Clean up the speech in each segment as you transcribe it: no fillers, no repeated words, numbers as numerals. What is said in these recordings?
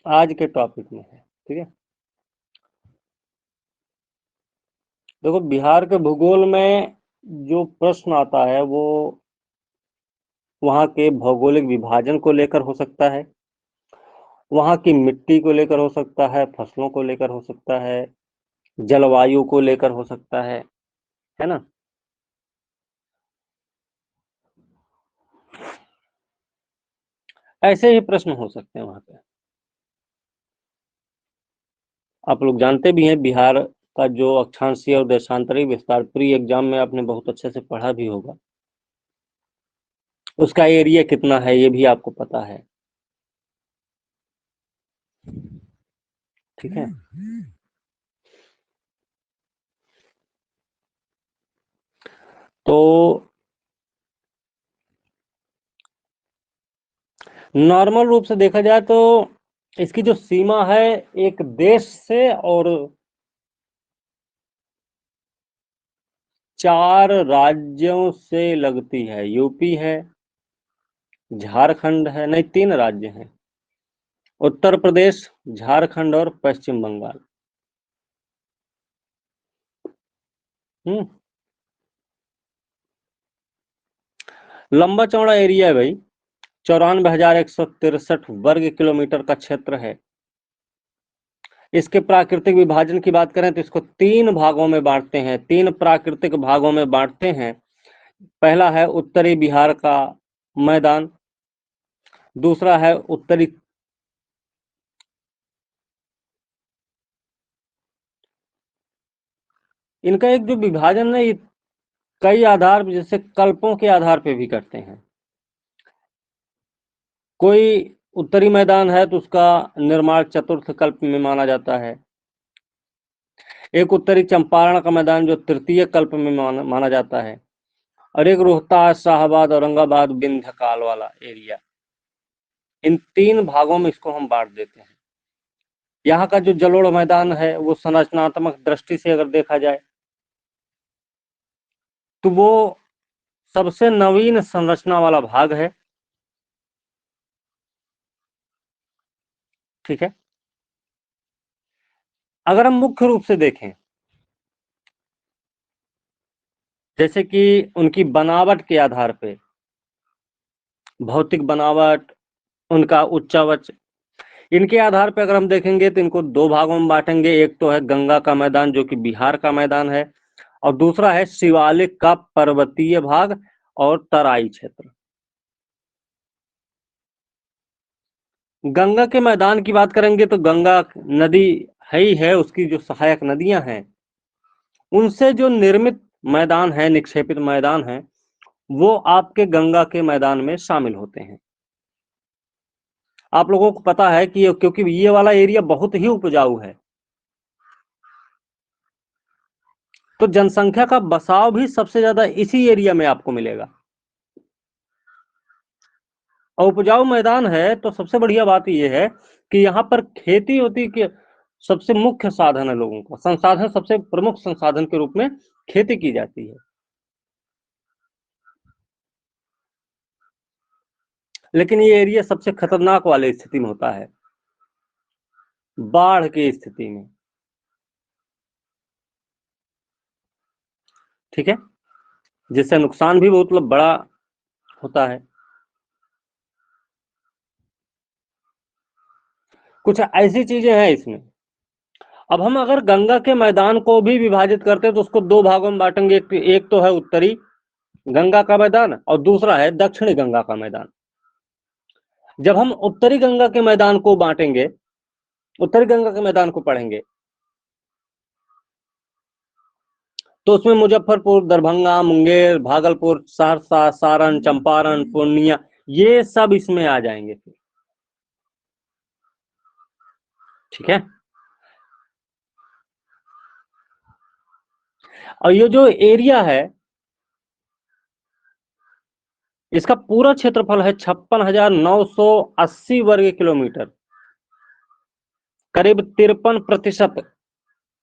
आज के टॉपिक में है। ठीक है, देखो बिहार के भूगोल में जो प्रश्न आता है वो वहाँ के भौगोलिक विभाजन को लेकर हो सकता है, वहाँ की मिट्टी को लेकर हो सकता है, फसलों को लेकर हो सकता है, जलवायु को लेकर हो सकता है ना। ऐसे ही प्रश्न हो सकते हैं वहाँ पे। आप लोग जानते भी हैं बिहार का जो अक्षांशीय और देशांतरी विस्तार प्री एग्जाम में आपने बहुत अच्छे से पढ़ा भी होगा, उसका एरिया कितना है ये भी आपको पता है। ठीक है, तो नॉर्मल रूप से देखा जाए तो इसकी जो सीमा है एक देश से और 4 राज्यों से लगती है। यूपी है, झारखंड है, नहीं 3 राज्य हैं, उत्तर प्रदेश, झारखंड और पश्चिम बंगाल। हम्म, लंबा चौड़ा एरिया है भाई, 94,163 वर्ग किलोमीटर का क्षेत्र है। इसके प्राकृतिक विभाजन की बात करें तो इसको 3 भागों में बांटते हैं, 3 प्राकृतिक भागों में बांटते हैं। पहला है उत्तरी बिहार का मैदान, दूसरा है उत्तरी इनका एक जो विभाजन है ये कई आधार जैसे कल्पों के आधार पे भी करते हैं। कोई उत्तरी मैदान है तो उसका निर्माण चतुर्थ कल्प में माना जाता है। एक उत्तरी चंपारण का मैदान जो तृतीय कल्प में माना जाता है, और एक रोहतास, शाहाबाद, औरंगाबाद, विंध्य काल वाला एरिया। इन 3 भागों में इसको हम बांट देते हैं। यहाँ का जो जलोढ़ मैदान है वो संरचनात्मक दृष्टि से अगर देखा जाए तो वो सबसे नवीन संरचना वाला भाग है। ठीक है, अगर हम मुख्य रूप से देखें जैसे कि उनकी बनावट के आधार पे, भौतिक बनावट, उनका उच्चावच, इनके आधार पर अगर हम देखेंगे तो इनको 2 भागों में बांटेंगे। एक तो है गंगा का मैदान जो कि बिहार का मैदान है, और दूसरा है शिवालिक का पर्वतीय भाग और तराई क्षेत्र। गंगा के मैदान की बात करेंगे तो गंगा नदी है ही है, उसकी जो सहायक नदियां हैं उनसे जो निर्मित मैदान है, निक्षेपित मैदान है, वो आपके गंगा के मैदान में शामिल होते हैं। आप लोगों को पता है कि क्योंकि ये वाला एरिया बहुत ही उपजाऊ है, तो जनसंख्या का बसाव भी सबसे ज्यादा इसी एरिया में आपको मिलेगा। और उपजाऊ मैदान है तो सबसे बढ़िया बात यह है कि यहाँ पर खेती होती के सबसे मुख्य साधन है, लोगों का संसाधन, सबसे प्रमुख संसाधन के रूप में खेती की जाती है। लेकिन ये एरिया सबसे खतरनाक वाले स्थिति में होता है, बाढ़ की स्थिति में। ठीक है, जिससे नुकसान भी बहुत बड़ा होता है। कुछ ऐसी चीजें हैं इसमें। अब हम अगर गंगा के मैदान को भी विभाजित करते हैं तो उसको 2 भागों में बांटेंगे। एक तो है उत्तरी गंगा का मैदान और दूसरा है दक्षिणी गंगा का मैदान। जब हम उत्तरी गंगा के मैदान को बांटेंगे, उत्तरी गंगा के मैदान को पढ़ेंगे तो उसमें मुजफ्फरपुर, दरभंगा, मुंगेर, भागलपुर, सहरसा, सारण, चंपारण, पूर्णिया, ये सब इसमें आ जाएंगे फिर। ठीक है, और ये जो एरिया है इसका पूरा क्षेत्रफल है 56,980 वर्ग किलोमीटर। करीब 53%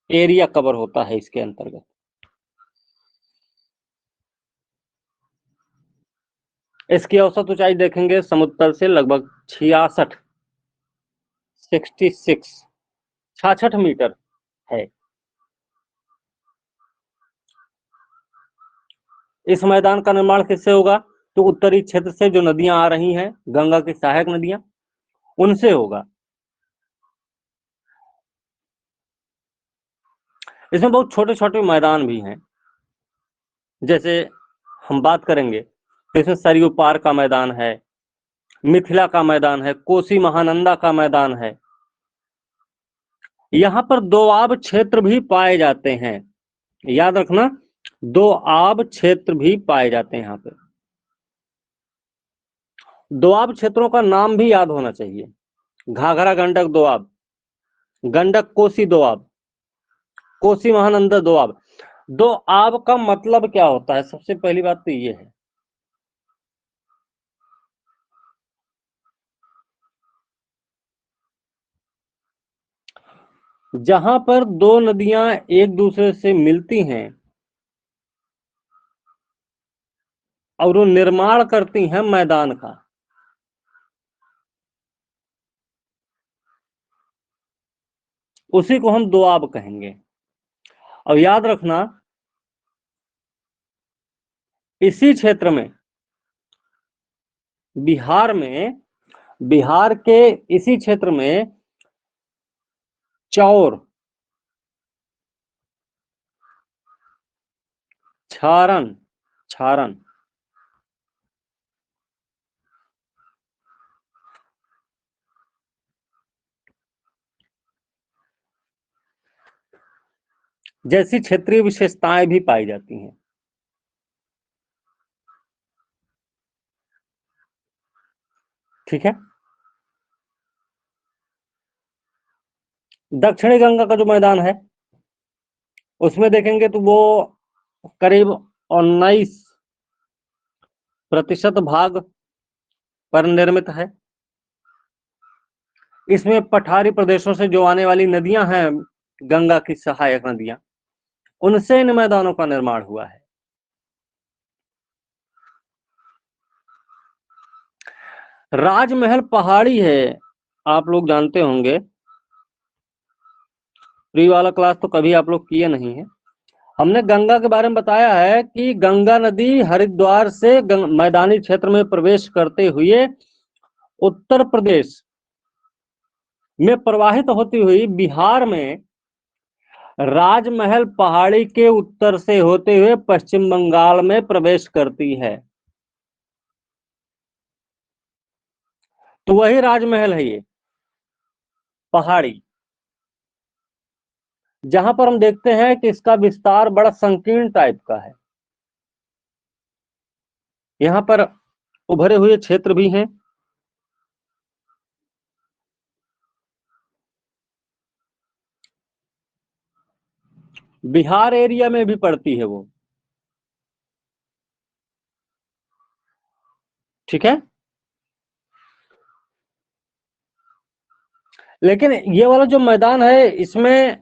एरिया कवर होता है इसके अंतर्गत। इसकी औसत ऊंचाई देखेंगे समुद्र तल से लगभग 66 66 66 मीटर है। इस मैदान का निर्माण किससे होगा? तो उत्तरी क्षेत्र से जो नदियां आ रही हैं, गंगा की सहायक नदियां, उनसे होगा। इसमें बहुत छोटे छोटे मैदान भी हैं। जैसे हम बात करेंगे तो इसमें सरयू पार का मैदान है, मिथिला का मैदान है, कोसी महानंदा का मैदान है। यहां पर दोआब क्षेत्र भी पाए जाते हैं, याद रखना, दोआब क्षेत्र भी पाए जाते हैं यहां पे। दोआब क्षेत्रों का नाम भी याद होना चाहिए। घाघरा गंडक दोआब, गंडक कोसी दोआब, कोसी महानंदा दोआब। दोआब का मतलब क्या होता है? सबसे पहली बात तो ये है, जहां पर दो नदियां एक दूसरे से मिलती हैं और वो निर्माण करती हैं मैदान का, उसी को हम दोआब कहेंगे। और याद रखना, इसी क्षेत्र में, बिहार के इसी क्षेत्र में चौर, छारन, छारन, जैसी क्षेत्रीय विशेषताएं भी पाई जाती हैं। ठीक है। दक्षिणी गंगा का जो मैदान है उसमें देखेंगे तो वो करीब 19% भाग पर निर्मित है। इसमें पठारी प्रदेशों से जो आने वाली नदियां हैं, गंगा की सहायक नदियां, उनसे इन मैदानों का निर्माण हुआ है। राजमहल पहाड़ी है, आप लोग जानते होंगे, प्री वाला क्लास तो कभी आप लोग किए नहीं है। हमने गंगा के बारे में बताया है कि गंगा नदी हरिद्वार से मैदानी क्षेत्र में प्रवेश करते हुए उत्तर प्रदेश में प्रवाहित होती हुई बिहार में राजमहल पहाड़ी के उत्तर से होते हुए पश्चिम बंगाल में प्रवेश करती है। तो वही राजमहल है ये पहाड़ी, जहां पर हम देखते हैं कि इसका विस्तार बड़ा संकीर्ण टाइप का है। यहां पर उभरे हुए क्षेत्र भी हैं। बिहार एरिया में भी पड़ती है वो। ठीक है। लेकिन ये वाला जो मैदान है, इसमें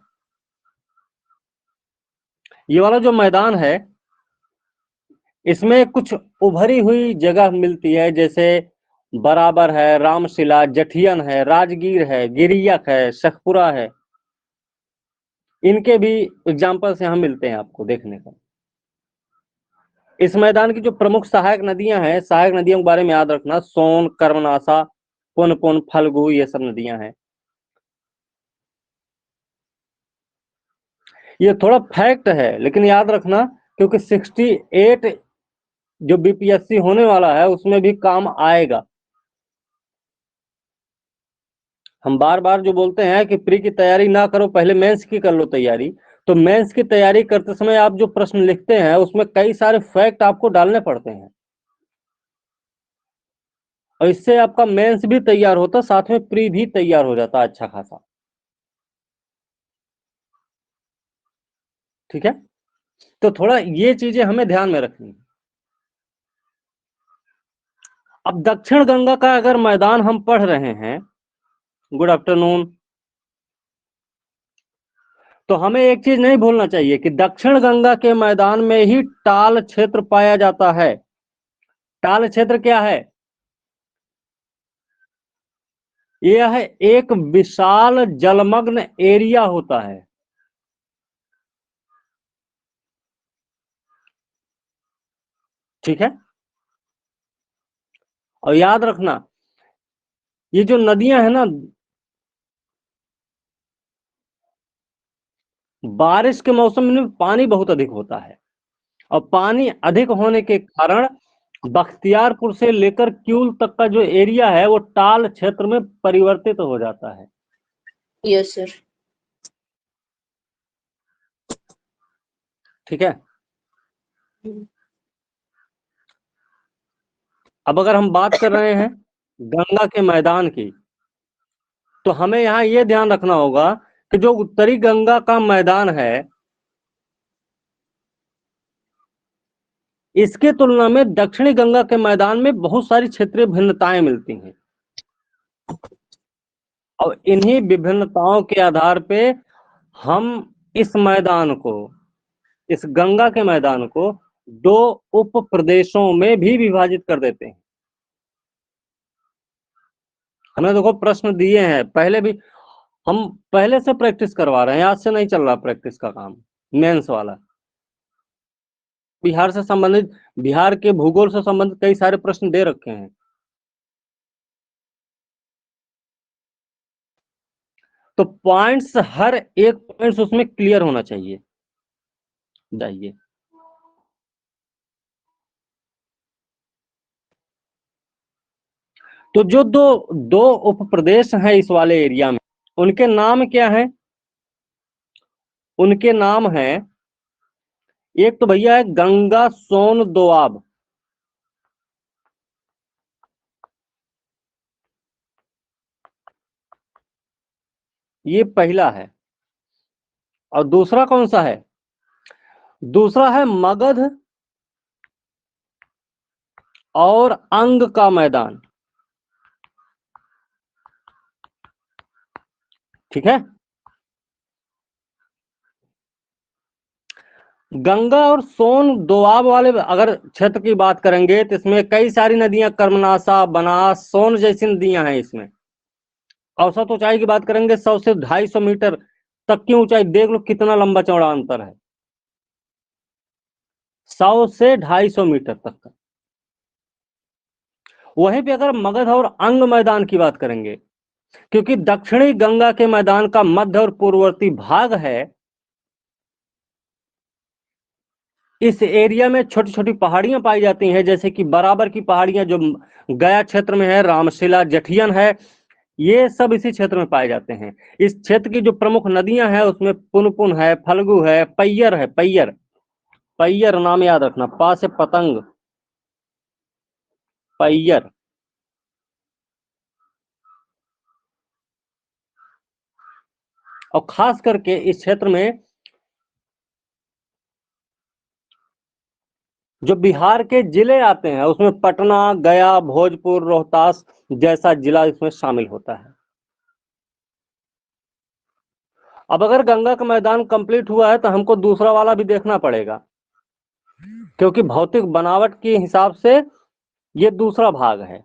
ये वाला जो मैदान है, इसमें कुछ उभरी हुई जगह मिलती है, जैसे बराबर है, रामशिला, जठियन है, राजगीर है, गिरियक है, सखपुरा है। इनके भी एग्जाम्पल्स यहाँ मिलते हैं आपको देखने को। इस मैदान की जो प्रमुख सहायक नदियां हैं, सहायक नदियों के बारे में याद रखना, सोन, कर्मनाशा, पुनपुन, फल्गु, ये सब नदियां हैं। ये थोड़ा फैक्ट है, लेकिन याद रखना, क्योंकि 68 जो बीपीएससी होने वाला है उसमें भी काम आएगा। हम बार बार जो बोलते हैं कि प्री की तैयारी ना करो, पहले मेंस की कर लो तैयारी। तो मेंस की तैयारी करते समय आप जो प्रश्न लिखते हैं उसमें कई सारे फैक्ट आपको डालने पड़ते हैं, और इससे आपका मेंस भी तैयार होता, साथ में प्री भी तैयार हो जाता अच्छा खासा। ठीक है। तो थोड़ा ये चीजें हमें ध्यान में रखनी है। अब दक्षिण गंगा का अगर मैदान हम पढ़ रहे हैं, गुड आफ्टरनून, तो हमें एक चीज नहीं भूलना चाहिए कि दक्षिण गंगा के मैदान में ही टाल क्षेत्र पाया जाता है। टाल क्षेत्र क्या है? यह एक विशाल जलमग्न एरिया होता है। ठीक है, और याद रखना ये जो नदियां हैं ना, बारिश के मौसम में पानी बहुत अधिक होता है, और पानी अधिक होने के कारण बख्तियारपुर से लेकर क्यूल तक का जो एरिया है वो टाल क्षेत्र में परिवर्तित हो जाता है। Yes sir. ठीक है, अब अगर हम बात कर रहे हैं गंगा के मैदान की, तो हमें यहाँ ये ध्यान रखना होगा कि जो उत्तरी गंगा का मैदान है, इसके तुलना में दक्षिणी गंगा के मैदान में बहुत सारी क्षेत्रीय भिन्नताएं मिलती हैं, और इन्हीं विभिन्नताओं के आधार पे हम इस मैदान को, इस गंगा के मैदान को दो उप प्रदेशों में भी विभाजित कर देते हैं। हमें देखो प्रश्न दिए हैं, पहले भी हम पहले से प्रैक्टिस करवा रहे हैं, आज से नहीं चल रहा प्रैक्टिस का काम, मेंस वाला। बिहार से संबंधित, बिहार के भूगोल से संबंधित कई सारे प्रश्न दे रखे हैं, तो पॉइंट्स, हर एक पॉइंट्स उसमें क्लियर होना चाहिए। जाइए, तो जो दो दो उप प्रदेश हैं इस वाले एरिया में, उनके नाम क्या हैं? उनके नाम हैं, एक तो भैया है गंगा सोन दोआब, ये पहला है। और दूसरा कौन सा है? दूसरा है मगध और अंग का मैदान। ठीक है, गंगा और सोन दोआब वाले अगर क्षेत्र की बात करेंगे तो इसमें कई सारी नदियां, कर्मनाशा, बनास, सोन जैसी नदियां हैं इसमें। औसत ऊंचाई की बात करेंगे 100 से 250 मीटर तक की ऊंचाई, देख लो कितना लंबा चौड़ा अंतर है, 100 से 250 मीटर तक का। वहीं पे अगर मगध और अंग मैदान की बात करेंगे, क्योंकि दक्षिणी गंगा के मैदान का मध्य और पूर्ववर्ती भाग है, इस एरिया में छोटी छोटी पहाड़ियां पाई जाती हैं, जैसे कि बराबर की पहाड़ियां जो गया क्षेत्र में है, रामशिला, जठियन है, ये सब इसी क्षेत्र में पाए जाते हैं। इस क्षेत्र की जो प्रमुख नदियां हैं उसमें पुनपुन है, फल्गु है, पैयर है, पैयर, पैयर नाम याद रखना, पा से पतंग, पैयर। और खास करके इस क्षेत्र में जो बिहार के जिले आते हैं उसमें पटना, गया, भोजपुर, रोहतास जैसा जिला इसमें शामिल होता है। अब अगर गंगा का मैदान कंप्लीट हुआ है तो हमको दूसरा वाला भी देखना पड़ेगा, क्योंकि भौतिक बनावट के हिसाब से ये दूसरा भाग है,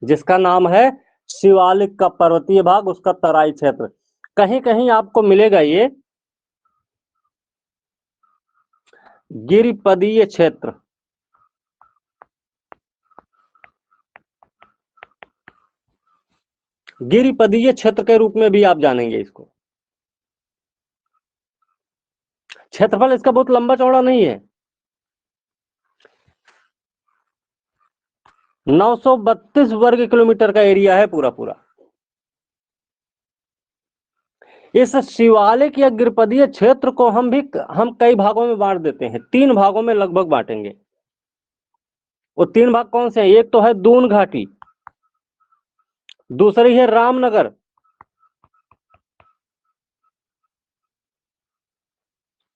जिसका नाम है शिवालिक का पर्वतीय भाग, उसका तराई क्षेत्र। कहीं कहीं आपको मिलेगा ये गिरिपदीय क्षेत्र, गिरिपदीय क्षेत्र के रूप में भी आप जानेंगे इसको। क्षेत्रफल इसका बहुत लंबा चौड़ा नहीं है, 932 वर्ग किलोमीटर का एरिया है पूरा पूरा। इस शिवालिक या गिरिपदीय क्षेत्र को हम कई भागों में बांट देते हैं, 3 भागों में लगभग बांटेंगे। वो 3 भाग कौन से हैं? एक तो है दून घाटी, दूसरी है रामनगर,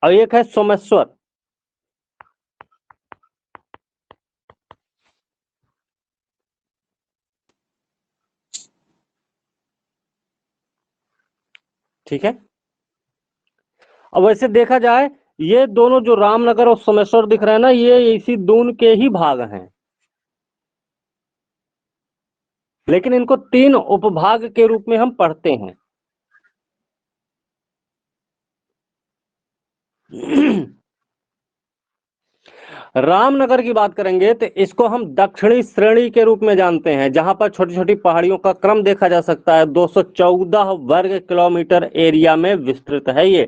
और एक है सोमेश्वर। ठीक है, अब वैसे देखा जाए ये दोनों जो रामनगर और सोमेश्वर दिख रहे हैं ना, ये इसी दून के ही भाग हैं। लेकिन इनको 3 उपभाग के रूप में हम पढ़ते हैं। रामनगर की बात करेंगे तो इसको हम दक्षिणी श्रेणी के रूप में जानते हैं, जहां पर छोटी छोटी पहाड़ियों का क्रम देखा जा सकता है। 214 वर्ग किलोमीटर एरिया में विस्तृत है ये।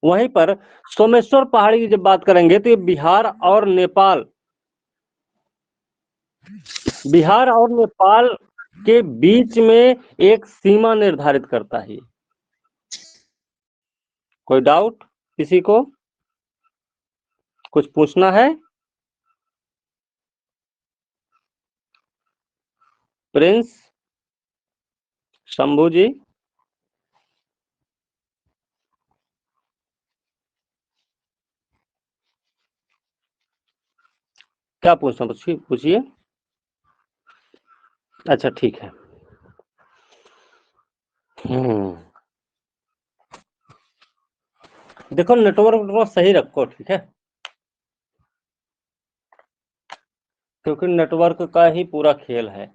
वहीं पर सोमेश्वर पहाड़ी की जब बात करेंगे तो ये बिहार और नेपाल के बीच में एक सीमा निर्धारित करता है। कोई डाउट किसी को? कुछ पूछना है? प्रिंस, शंभू जी, क्या पूछना? पूछिए। अच्छा ठीक है। देखो नेटवर्क सही रखो, ठीक है, क्योंकि नेटवर्क का ही पूरा खेल है।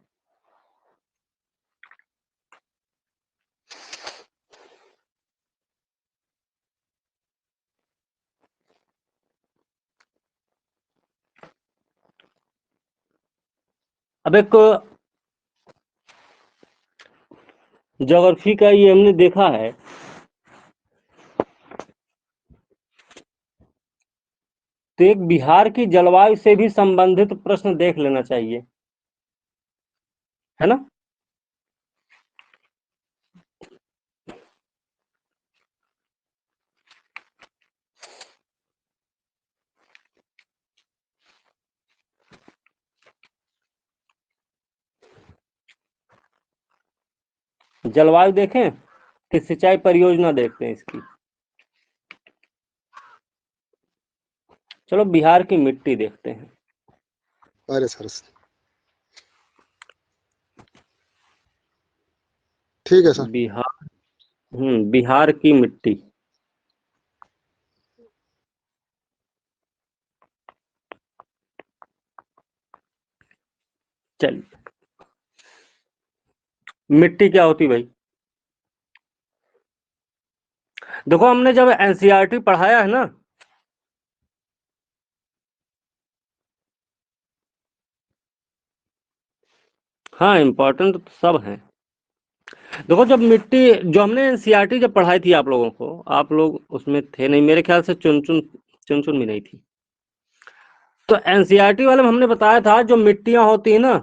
अब एक ज्योग्राफी का ये हमने देखा है, तो एक बिहार की जलवायु से भी संबंधित प्रश्न देख लेना चाहिए, है ना? जलवायु देखें कि सिंचाई परियोजना देखते हैं इसकी। चलो बिहार की मिट्टी देखते हैं। अरे सर ठीक है सर। बिहार की मिट्टी। चलिए, मिट्टी क्या होती भाई? देखो हमने जब एनसीईआरटी पढ़ाया है ना, हाँ इंपॉर्टेंट तो सब है। देखो जब मिट्टी, जो हमने एनसीईआरटी जब पढ़ाई थी आप लोगों को, आप लोग उसमें थे नहीं मेरे ख्याल से, चुन चुन भी नहीं थी। तो एनसीईआरटी वाले में हमने बताया था जो मिट्टियां होती है ना,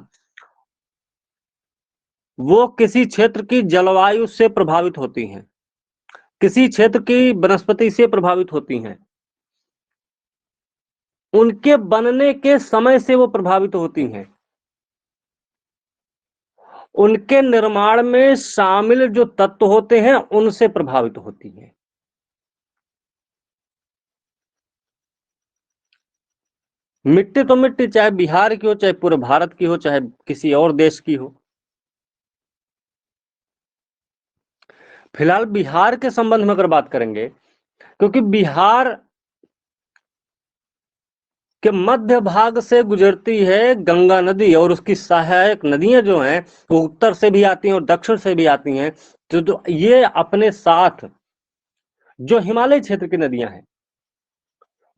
वो किसी क्षेत्र की जलवायु से प्रभावित होती हैं, किसी क्षेत्र की वनस्पति से प्रभावित होती हैं, उनके बनने के समय से वो प्रभावित होती हैं, उनके निर्माण में शामिल जो तत्व होते हैं उनसे प्रभावित होती हैं। मिट्टी तो मिट्टी, चाहे बिहार की हो, चाहे पूरे भारत की हो, चाहे किसी और देश की हो। फिलहाल बिहार के संबंध में अगर बात करेंगे, क्योंकि बिहार के मध्य भाग से गुजरती है गंगा नदी, और उसकी सहायक नदियां जो हैं वो उत्तर से भी आती हैं और दक्षिण से भी आती हैं। तो ये अपने साथ जो हिमालय क्षेत्र की नदियां हैं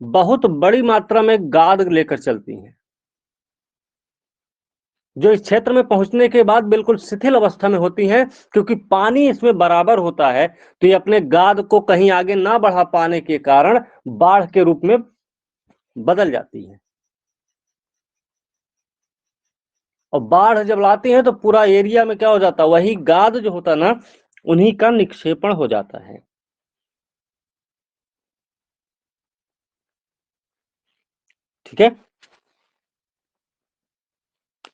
बहुत बड़ी मात्रा में गाद लेकर चलती हैं, जो इस क्षेत्र में पहुंचने के बाद बिल्कुल शिथिल अवस्था में होती हैं, क्योंकि पानी इसमें बराबर होता है, तो ये अपने गाद को कहीं आगे ना बढ़ा पाने के कारण बाढ़ के रूप में बदल जाती है। और बाढ़ जब लाती है तो पूरा एरिया में क्या हो जाता है, वही गाद जो होता है ना, उन्हीं का निक्षेपण हो जाता है। ठीक है,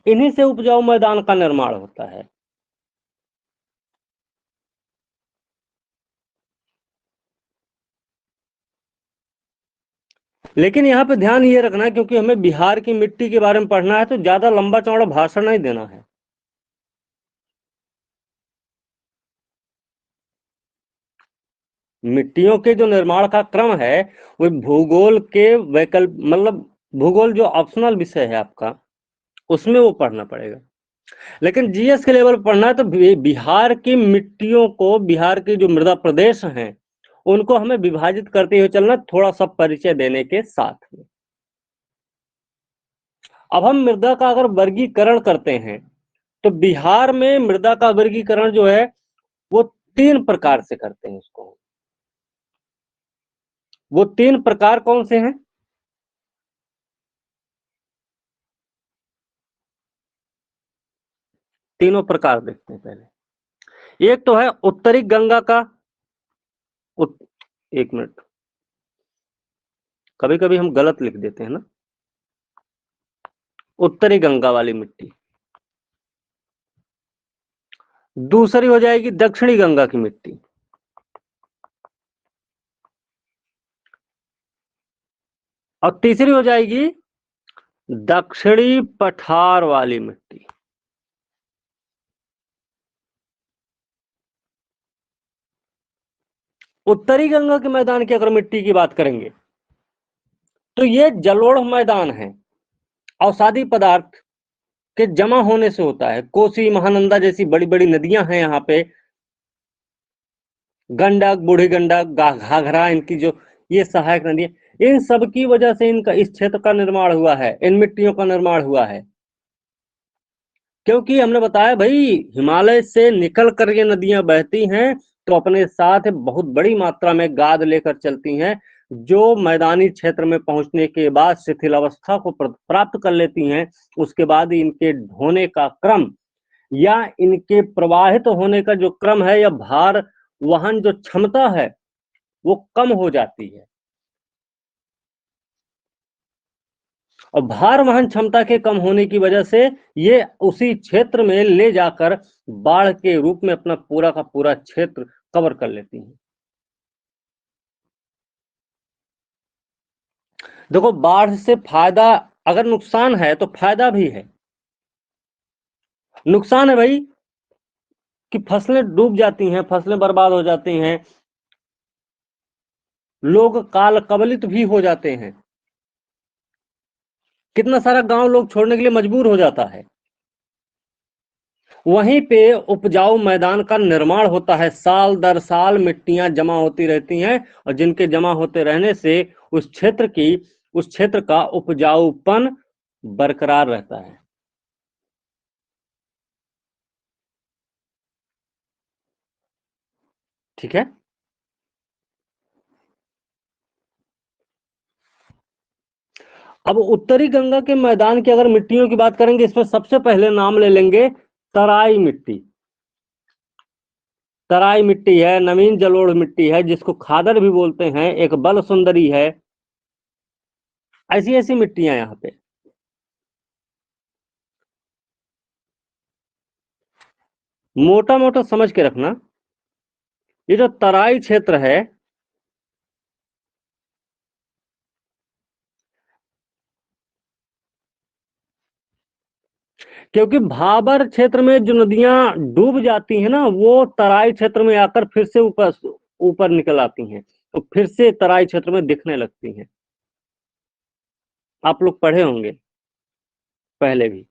इन्हीं से उपजाऊ मैदान का निर्माण होता है। लेकिन यहाँ पे ध्यान ये रखना है, क्योंकि हमें बिहार की मिट्टी के बारे में पढ़ना है, तो ज्यादा लंबा चौड़ा भाषण नहीं देना है। मिट्टियों के जो निर्माण का क्रम है वो भूगोल के वैकल्प, मतलब भूगोल जो ऑप्शनल विषय है आपका, उसमें वो पढ़ना पड़ेगा। लेकिन जीएस के लेवल पर पढ़ना है तो बिहार की मिट्टियों को, बिहार के जो मृदा प्रदेश हैं, उनको हमें विभाजित करते हुए चलना, थोड़ा सा परिचय देने के साथ में। अब हम मृदा का अगर वर्गीकरण करते हैं तो बिहार में मृदा का वर्गीकरण जो है वो 3 प्रकार से करते हैं उसको। वो 3 प्रकार कौन से हैं? तीनों प्रकार देखते हैं पहले। एक तो है उत्तरी गंगा का एक मिनट, कभी कभी हम गलत लिख देते हैं ना। उत्तरी गंगा वाली मिट्टी। दूसरी हो जाएगी दक्षिणी गंगा की मिट्टी। और तीसरी हो जाएगी दक्षिणी पठार वाली मिट्टी। उत्तरी गंगा के मैदान की अगर मिट्टी की बात करेंगे तो ये जलोढ़ मैदान है, अवसादी पदार्थ के जमा होने से होता है। कोसी, महानंदा जैसी बड़ी बड़ी नदियां हैं यहाँ पे, गंडक, बूढ़ी गंडक, घाघरा, इनकी जो ये सहायक नदियां, इन सब की वजह से इनका इस क्षेत्र का निर्माण हुआ है, इन मिट्टियों का निर्माण हुआ है। क्योंकि हमने बताया भाई, हिमालय से निकल कर ये नदियां बहती हैं तो अपने साथ बहुत बड़ी मात्रा में गाद लेकर चलती हैं, जो मैदानी क्षेत्र में पहुंचने के बाद शिथिलावस्था को प्राप्त कर लेती हैं। उसके बाद इनके ढोने का क्रम या इनके प्रवाहित होने का जो क्रम है, या भार वहन जो क्षमता है वो कम हो जाती है। और भार वहन क्षमता के कम होने की वजह से ये उसी क्षेत्र में ले जाकर बाढ़ के रूप में अपना पूरा का पूरा क्षेत्र कवर कर लेती हैं। देखो, बाढ़ से फायदा, अगर नुकसान है तो फायदा भी है। नुकसान है भाई कि फसलें डूब जाती हैं, फसलें बर्बाद हो जाती हैं, लोग काल कवलित भी हो जाते हैं, कितना सारा गांव लोग छोड़ने के लिए मजबूर हो जाता है। वहीं पे उपजाऊ मैदान का निर्माण होता है, साल दर साल मिट्टियां जमा होती रहती हैं, और जिनके जमा होते रहने से उस क्षेत्र का उपजाऊपन बरकरार रहता है। ठीक है। अब उत्तरी गंगा के मैदान की अगर मिट्टियों की बात करेंगे, इसमें सबसे पहले नाम ले लेंगे तराई मिट्टी। तराई मिट्टी है, नवीन जलोढ़ मिट्टी है, जिसको खादर भी बोलते हैं, एक बल सुंदरी है, ऐसी ऐसी मिट्टियां यहाँ पे। मोटा मोटा समझ के रखना, ये जो तराई क्षेत्र है, क्योंकि भाबर क्षेत्र में जो नदियां डूब जाती हैं ना, वो तराई क्षेत्र में आकर फिर से ऊपर ऊपर निकल आती हैं, तो फिर से तराई क्षेत्र में दिखने लगती हैं। आप लोग पढ़े होंगे पहले भी।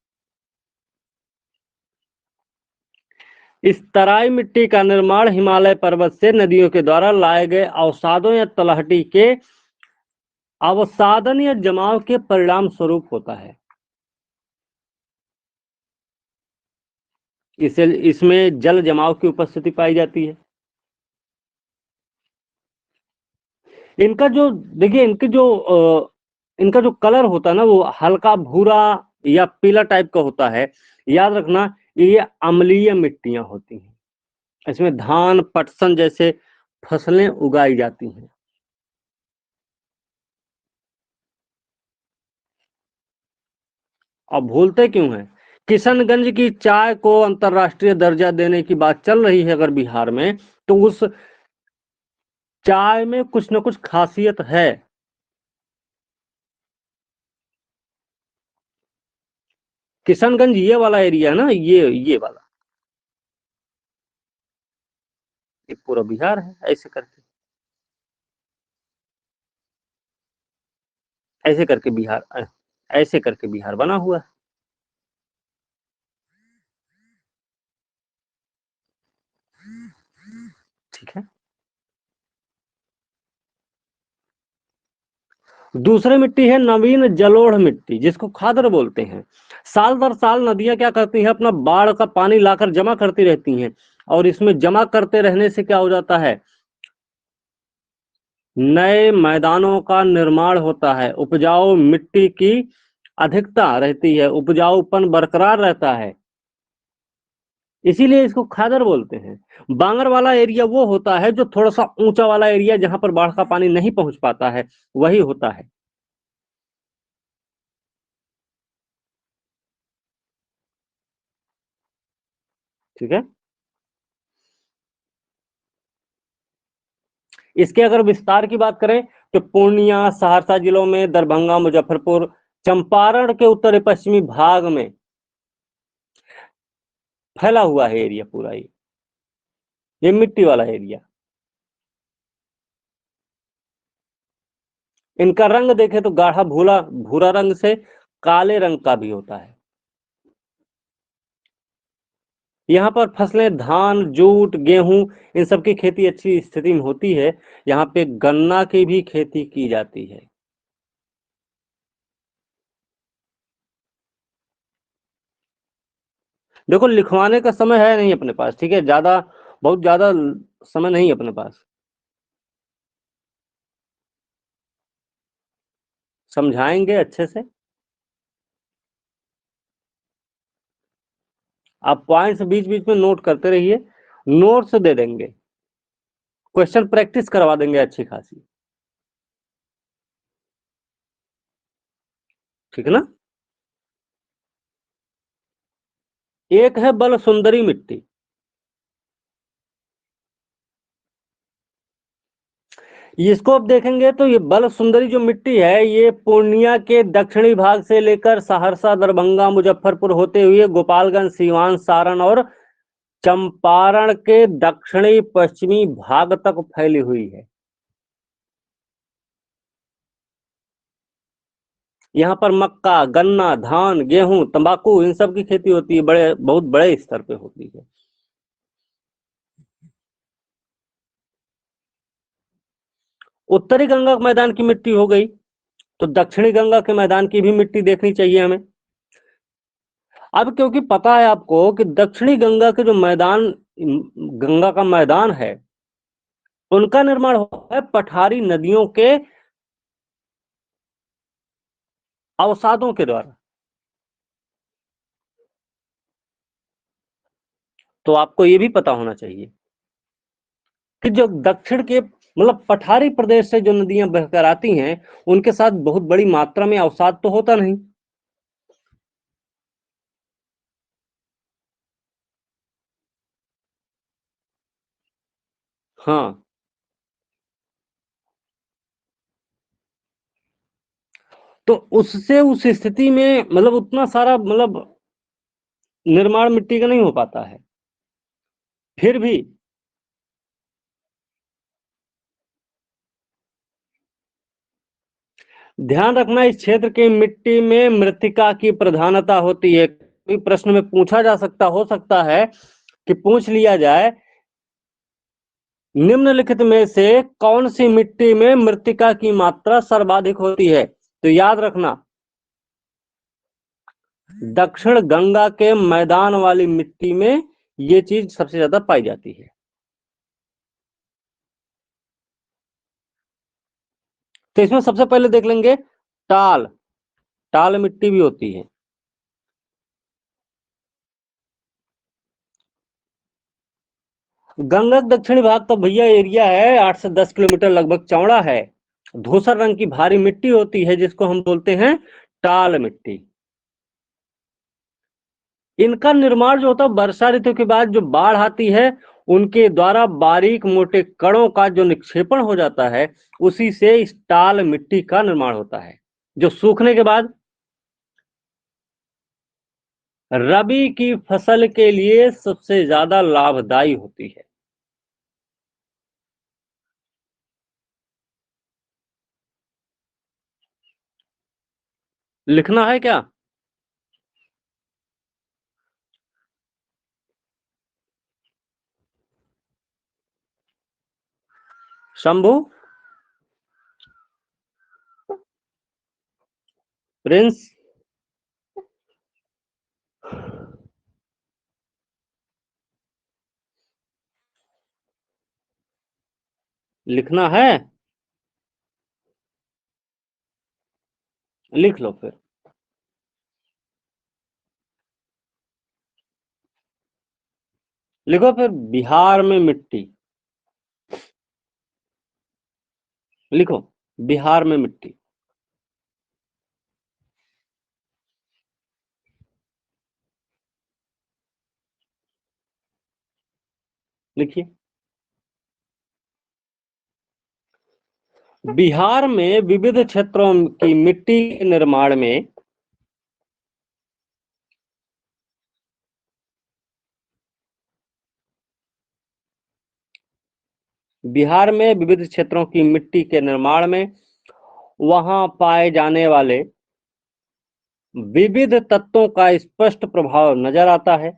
इस तराई मिट्टी का निर्माण हिमालय पर्वत से नदियों के द्वारा लाए गए अवसादों या तलहटी के अवसादन या जमाव के परिणाम स्वरूप होता है। इसमें जल जमाव की उपस्थिति पाई जाती है। इनका जो देखिए, इनका जो कलर होता है ना, वो हल्का भूरा या पीला टाइप का होता है। याद रखना, ये अम्लीय मिट्टियां होती हैं। इसमें धान, पटसन जैसे फसलें उगाई जाती हैं। अब भूलते क्यों हैं? किशनगंज की चाय को अंतर्राष्ट्रीय दर्जा देने की बात चल रही है अगर बिहार में, तो उस चाय में कुछ ना कुछ खासियत है। किशनगंज ये वाला एरिया है ना, ये वाला, ये पूरा बिहार है। ऐसे करके बिहार बना हुआ है। ठीक है। दूसरी मिट्टी है नवीन जलोढ़ मिट्टी, जिसको खादर बोलते हैं। साल दर साल नदियां क्या करती हैं, अपना बाढ़ का पानी लाकर जमा करती रहती हैं, और इसमें जमा करते रहने से क्या हो जाता है, नए मैदानों का निर्माण होता है, उपजाऊ मिट्टी की अधिकता रहती है, उपजाऊपन बरकरार रहता है, इसीलिए इसको खादर बोलते हैं। बांगर वाला एरिया वो होता है जो थोड़ा सा ऊंचा वाला एरिया, जहां पर बाढ़ का पानी नहीं पहुंच पाता है, वही होता है। ठीक है। इसके अगर विस्तार की बात करें तो पूर्णिया, सहरसा जिलों में, दरभंगा, मुजफ्फरपुर, चंपारण के उत्तरी पश्चिमी भाग में फैला हुआ है एरिया पूरा। ये मिट्टी वाला एरिया। इनका रंग देखें तो गाढ़ा भूरा भूरा रंग से काले रंग का भी होता है। यहाँ पर फसलें धान, जूट, गेहूं, इन सब की खेती अच्छी स्थिति में होती है। यहाँ पे गन्ना की भी खेती की जाती है। देखो, लिखवाने का समय है नहीं अपने पास, ठीक है, बहुत ज्यादा समय नहीं है अपने पास। समझाएंगे अच्छे से। आप पॉइंट्स बीच बीच में नोट करते रहिए, नोट्स दे देंगे, क्वेश्चन प्रैक्टिस करवा देंगे अच्छी खासी। ठीक है ना। एक है बल सुंदरी मिट्टी। इसको अब देखेंगे तो ये बल सुंदरी जो मिट्टी है, ये पूर्णिया के दक्षिणी भाग से लेकर सहरसा, दरभंगा, मुजफ्फरपुर होते हुए गोपालगंज, सीवान, सारण और चंपारण के दक्षिणी पश्चिमी भाग तक फैली हुई है। यहाँ पर मक्का, गन्ना, धान, गेहूं, तंबाकू, इन सब की खेती होती है, बहुत बड़े स्तर पे होती है। उत्तरी गंगा मैदान की मिट्टी हो गई, तो दक्षिणी गंगा के मैदान की भी मिट्टी देखनी चाहिए हमें। अब क्योंकि पता है आपको कि दक्षिणी गंगा के जो मैदान, गंगा का मैदान है, उनका निर्माण हुआ है पठारी नदियों के अवसादों के द्वारा। तो आपको यह भी पता होना चाहिए कि जो दक्षिण के मतलब पठारी प्रदेश से जो नदियां बहकर आती हैं, उनके साथ बहुत बड़ी मात्रा में अवसाद तो होता नहीं। हाँ, तो उससे उस स्थिति में मतलब उतना सारा मतलब निर्माण मिट्टी का नहीं हो पाता है। फिर भी ध्यान रखना, इस क्षेत्र की मिट्टी में मृत्तिका की प्रधानता होती है। कोई प्रश्न में पूछा जा सकता हो सकता है कि पूछ लिया जाए, निम्नलिखित में से कौन सी मिट्टी में मृत्तिका की मात्रा सर्वाधिक होती है, तो याद रखना दक्षिण गंगा के मैदान वाली मिट्टी में ये चीज सबसे ज्यादा पाई जाती है। तो इसमें सबसे पहले देख लेंगे टाल। टाल मिट्टी भी होती है। गंगा का दक्षिणी भाग का भैया एरिया है 8 से 10 किलोमीटर लगभग चौड़ा है। धूसर रंग की भारी मिट्टी होती है, जिसको हम बोलते हैं टाल मिट्टी। इनका निर्माण जो होता है वर्षा ऋतु के बाद जो बाढ़ आती है, उनके द्वारा बारीक मोटे कणों का जो निक्षेपण हो जाता है, उसी से इस टाल मिट्टी का निर्माण होता है, जो सूखने के बाद रबी की फसल के लिए सबसे ज्यादा लाभदायी होती है। लिखना है क्या? शंभू, प्रिंस, लिखना है? लिख लो फिर। लिखो फिर, बिहार में मिट्टी। लिखो, बिहार में मिट्टी। लिखिए, बिहार में विविध क्षेत्रों की मिट्टी के निर्माण में बिहार में विविध क्षेत्रों की मिट्टी के निर्माण में वहां पाए जाने वाले विविध तत्वों का स्पष्ट प्रभाव नजर आता है।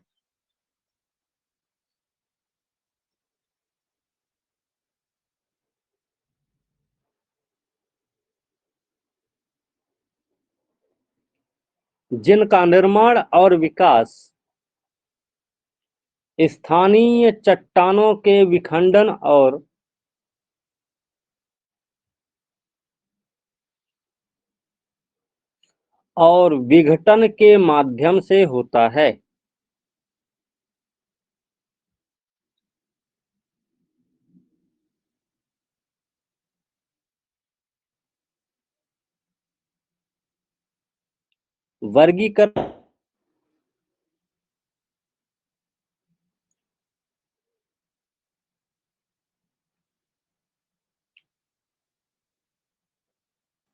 जिनका निर्माण और विकास स्थानीय चट्टानों के विखंडन और विघटन के माध्यम से होता है। वर्गीकरण,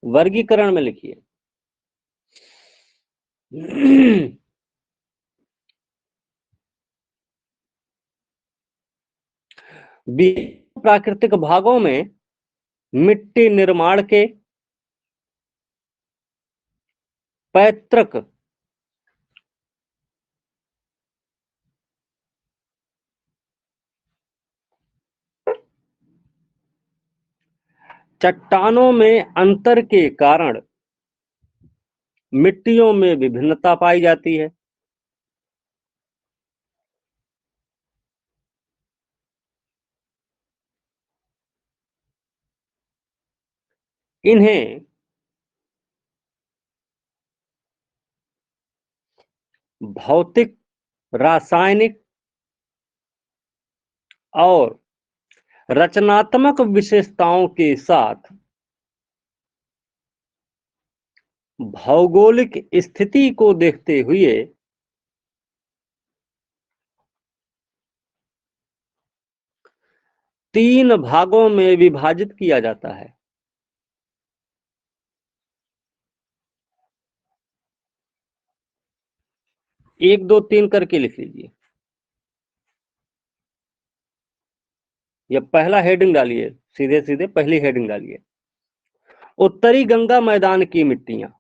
वर्गीकरण में लिखिए, प्राकृतिक भागों में मिट्टी निर्माण के पैतृक चट्टानों में अंतर के कारण मिट्टियों में विभिन्नता पाई जाती है। इन्हें भौतिक, रासायनिक और रचनात्मक विशेषताओं के साथ भौगोलिक स्थिति को देखते हुए तीन भागों में विभाजित किया जाता है। एक दो तीन करके लिख लीजिए, या पहला हेडिंग डालिए, सीधे सीधे पहली हेडिंग डालिए, उत्तरी गंगा मैदान की मिट्टियां।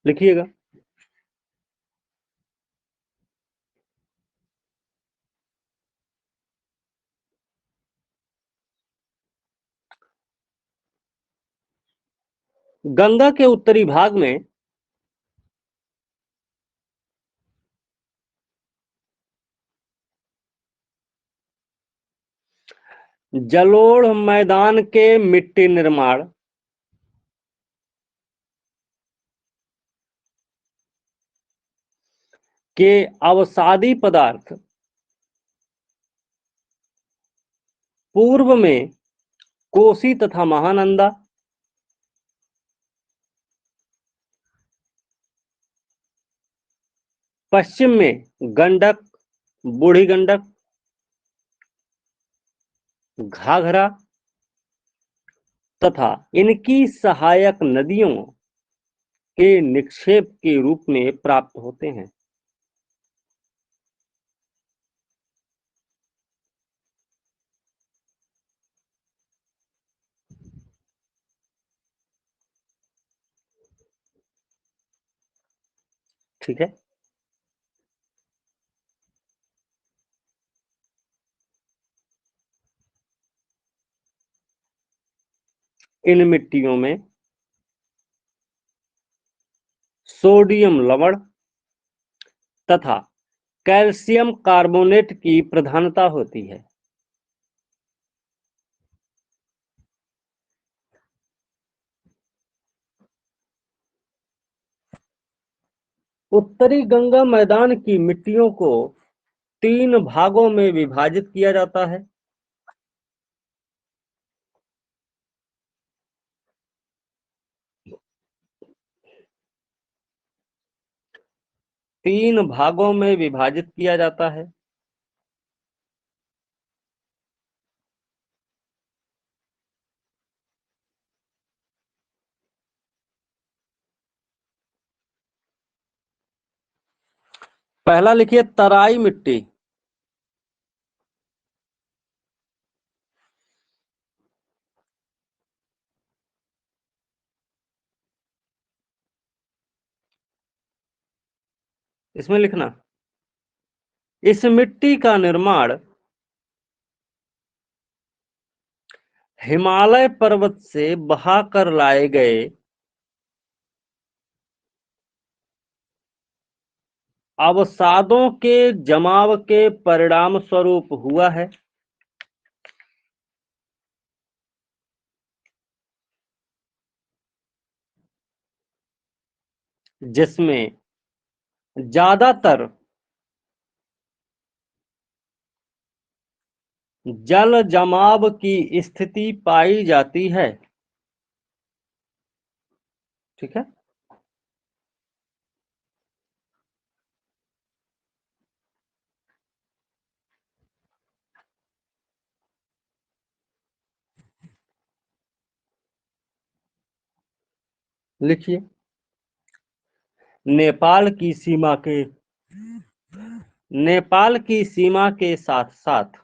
लिखिएगा, गंगा के उत्तरी भाग में जलोढ़ मैदान के मिट्टी निर्माण के अवसादी पदार्थ पूर्व में कोसी तथा महानंदा, पश्चिम में गंडक, बूढ़ी गंडक, घाघरा तथा इनकी सहायक नदियों के निक्षेप के रूप में प्राप्त होते हैं। ठीक है, इन मिट्टियों में सोडियम लवण तथा कैल्शियम कार्बोनेट की प्रधानता होती है। उत्तरी गंगा मैदान की मिट्टियों को 3 भागों में विभाजित किया जाता है। तीन भागों में विभाजित किया जाता है। पहला लिखिए तराई मिट्टी। इसमें लिखना, इस मिट्टी का निर्माण हिमालय पर्वत से बहाकर लाए गए अवसादों के जमाव के परिणाम स्वरूप हुआ है। जिसमें ज्यादातर जल जमाव की स्थिति पाई जाती है। ठीक है। लिखिए, नेपाल की सीमा के साथ साथ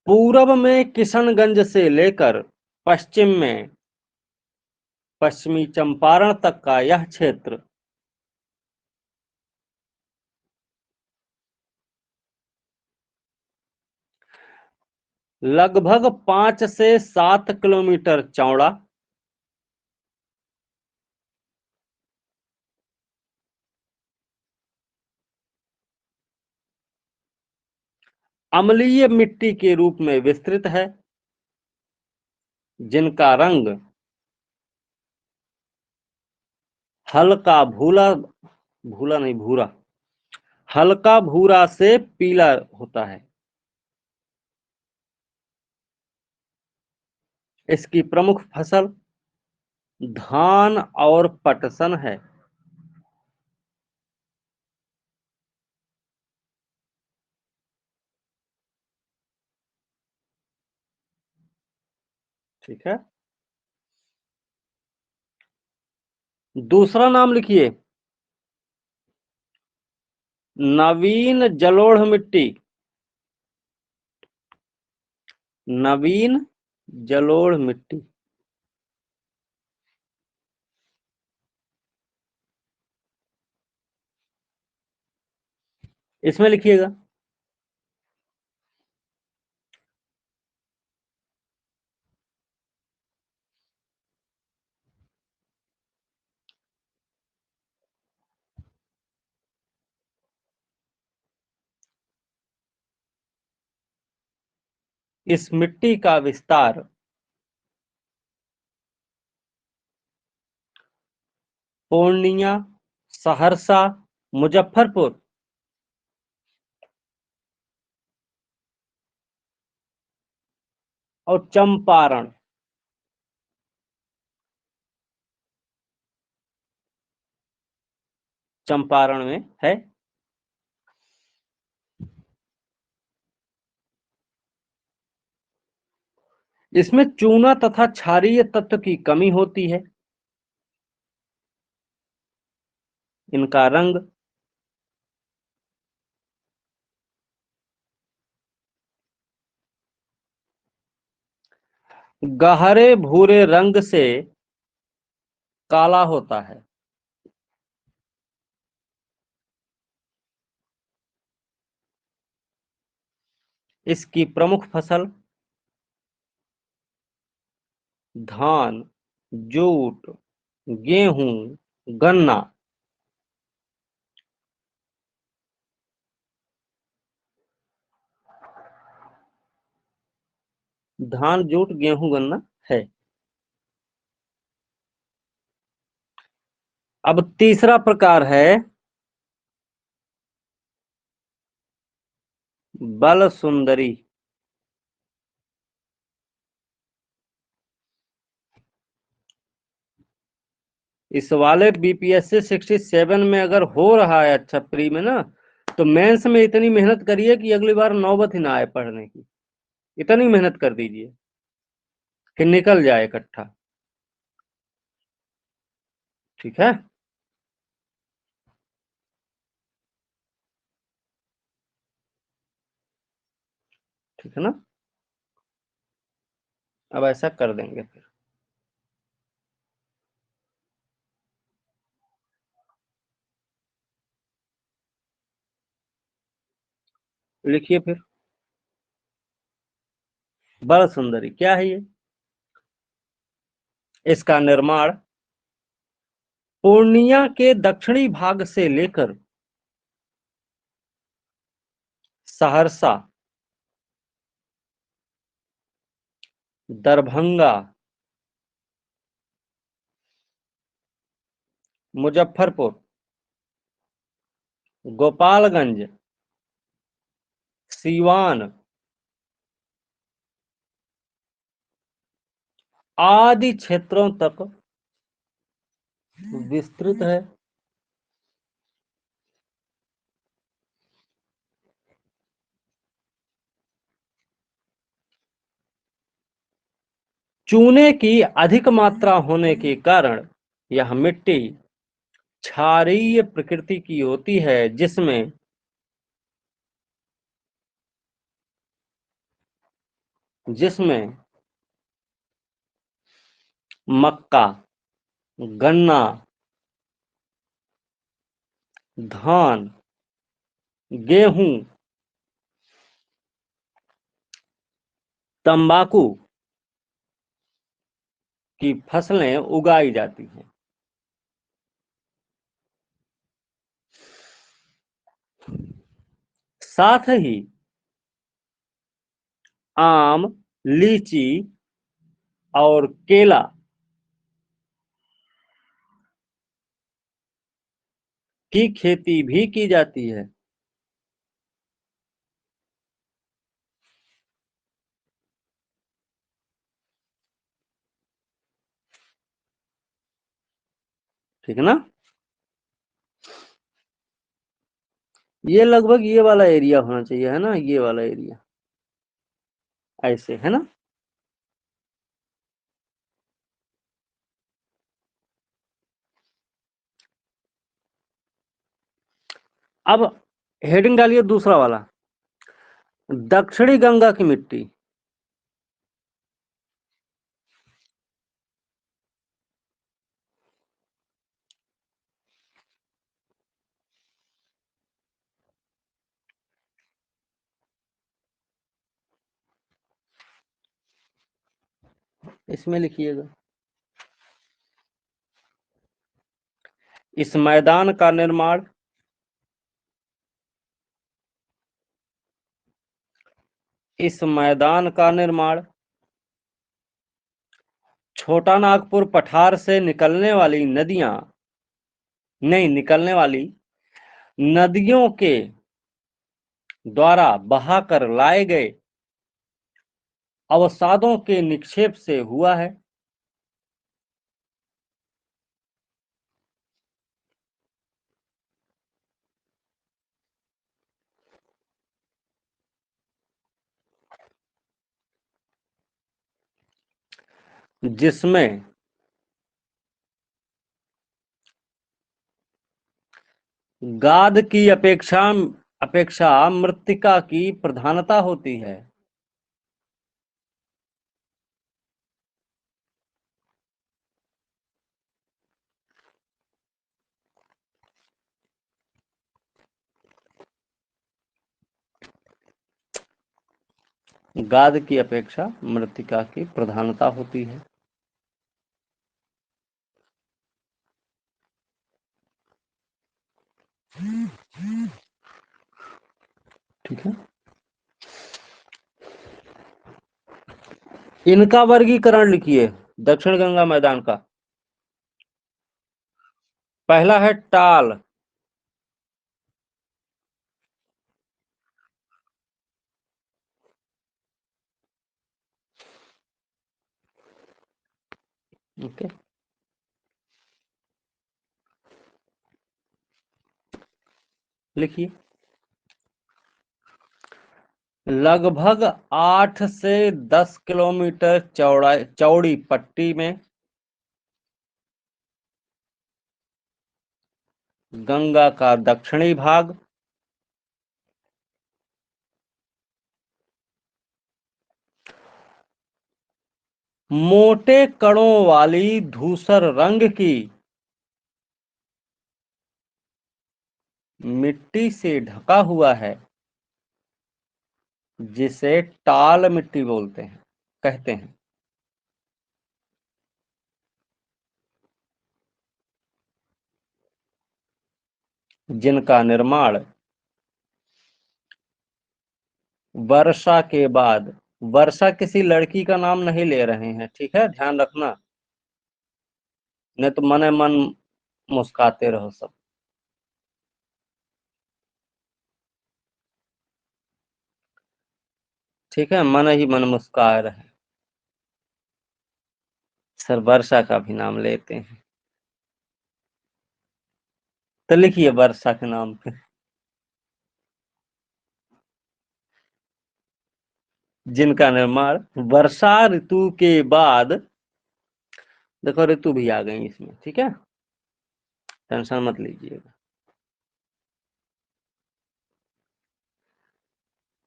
पूरब में किशनगंज से लेकर पश्चिम में पश्चिमी चंपारण तक का यह क्षेत्र लगभग 5 से 7 किलोमीटर चौड़ा, अम्लीय मिट्टी के रूप में विस्तृत है, जिनका रंग हल्का भूरा हल्का भूरा से पीला होता है। इसकी प्रमुख फसल धान और पटसन है। ठीक है। दूसरा नाम लिखिए, नवीन जलोढ़ मिट्टी। नवीन जलोढ़ मिट्टी। इसमें लिखिएगा, इस मिट्टी का विस्तार पूर्णिया, सहरसा, मुजफ्फरपुर और चंपारण में है। इसमें चूना तथा क्षारीय तत्व की कमी होती है। इनका रंग गहरे भूरे रंग से काला होता है। इसकी प्रमुख फसल धान, जूट, गेहूं, गन्ना। धान, जूट, गेहूं, गन्ना है। अब तीसरा प्रकार है बल सुंदरी। इस वाले बीपीएससी 67 में अगर हो रहा है अच्छा प्री में ना, तो मेंस में इतनी मेहनत करिए कि अगली बार नौबत ही ना आए पढ़ने की। इतनी मेहनत कर दीजिए कि निकल जाए इकट्ठा। ठीक है। ठीक है ना। अब ऐसा कर देंगे फिर। लिखिए फिर। बल सुंदरी क्या है ये? इसका निर्माण पूर्णिया के दक्षिणी भाग से लेकर सहरसा, दरभंगा, मुजफ्फरपुर, गोपालगंज, सीवान आदि क्षेत्रों तक विस्तृत है। चूने की अधिक मात्रा होने के कारण यह मिट्टी क्षारीय प्रकृति की होती है, जिसमें जिसमें मक्का, गन्ना, धान, गेहूं, तंबाकू की फसलें उगाई जाती हैं। साथ ही आम, लीची और केला की खेती भी की जाती है। ठीक है ना। ये लगभग ये वाला एरिया होना चाहिए, है ना, ये वाला एरिया ऐसे, है ना। अब हेडिंग डालिए दूसरा वाला, दक्षिणी गंगा की मिट्टी। इसमें लिखिएगा, इस मैदान का निर्माण छोटा नागपुर पठार से निकलने वाली नदियों के द्वारा बहाकर लाए गए अवसादों के निक्षेप से हुआ है। जिसमें गाद की अपेक्षा मृत्तिका की प्रधानता होती है। गाद की अपेक्षा मृत्तिका की प्रधानता होती है। ठीक है, इनका वर्गीकरण लिखिए दक्षिण गंगा मैदान का। पहला है टाल, ओके, लिखिए लगभग 8 से 10 किलोमीटर चौड़ी पट्टी में गंगा का दक्षिणी भाग मोटे कणों वाली धूसर रंग की मिट्टी से ढका हुआ है, जिसे टाल मिट्टी बोलते हैं, कहते हैं। जिनका निर्माण वर्षा के बाद, वर्षा किसी लड़की का नाम नहीं ले रहे हैं, ठीक है, ध्यान रखना, नहीं तो मने मन मुस्काते रहो सब। ठीक है, मन ही मन मुस्का रहे, सर वर्षा का भी नाम लेते हैं, तो लिखिए वर्षा के नाम पे। जिनका निर्माण वर्षा ऋतु के बाद, देखो ऋतु भी आ गई इसमें, ठीक है, टेंशन मत लीजिएगा।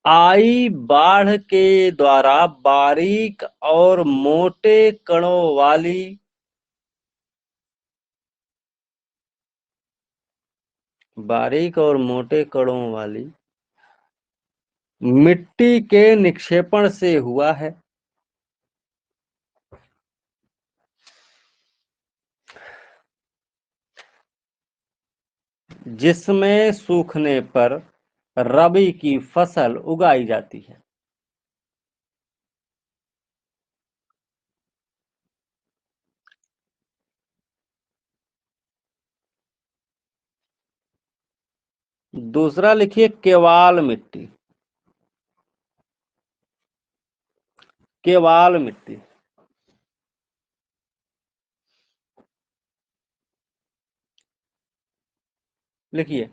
आई बाढ़ के द्वारा बारीक और मोटे कणों वाली मिट्टी के निक्षेपण से हुआ है, जिसमें सूखने पर रबी की फसल उगाई जाती है। दूसरा लिखिए केवाल मिट्टी, केवाल मिट्टी लिखिए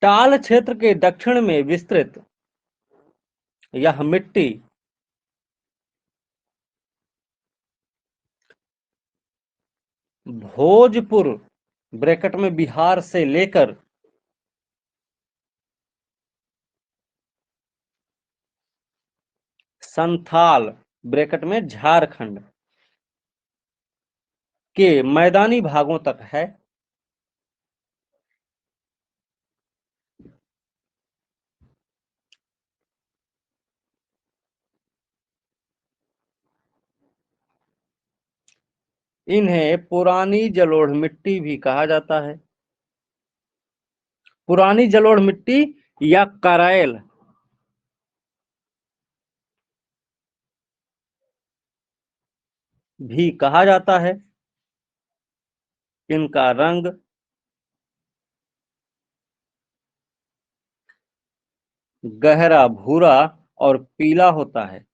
टाल क्षेत्र के दक्षिण में विस्तृत यह मिट्टी भोजपुर ब्रैकेट में बिहार से लेकर संथाल ब्रैकेट में झारखंड के मैदानी भागों तक है। इन्हें पुरानी जलोढ़ मिट्टी भी कहा जाता है। पुरानी जलोढ़ मिट्टी या करैल भी कहा जाता है। इनका रंग गहरा भूरा और पीला होता है।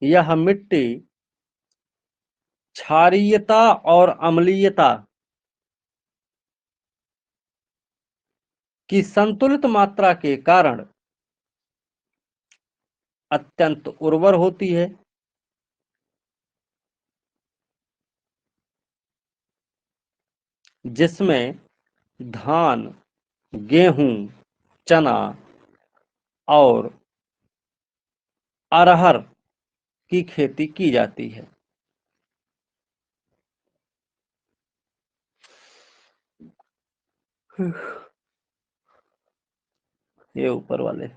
यह मिट्टी क्षारीयता और अम्लीयता की संतुलित मात्रा के कारण अत्यंत उर्वर होती है। जिसमें धान, गेहूं, चना और अरहर की खेती की जाती है। ये ऊपर वाले।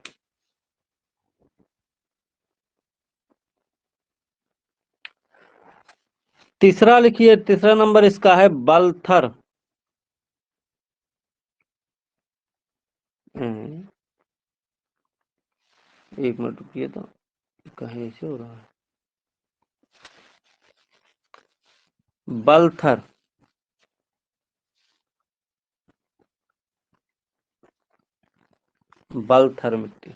तीसरा लिखिए, तीसरा नंबर इसका है बलथर। एक मिनट रुकिए, तो कहीं ऐसे हो रहा है। बलथर, बलथर मिट्टी।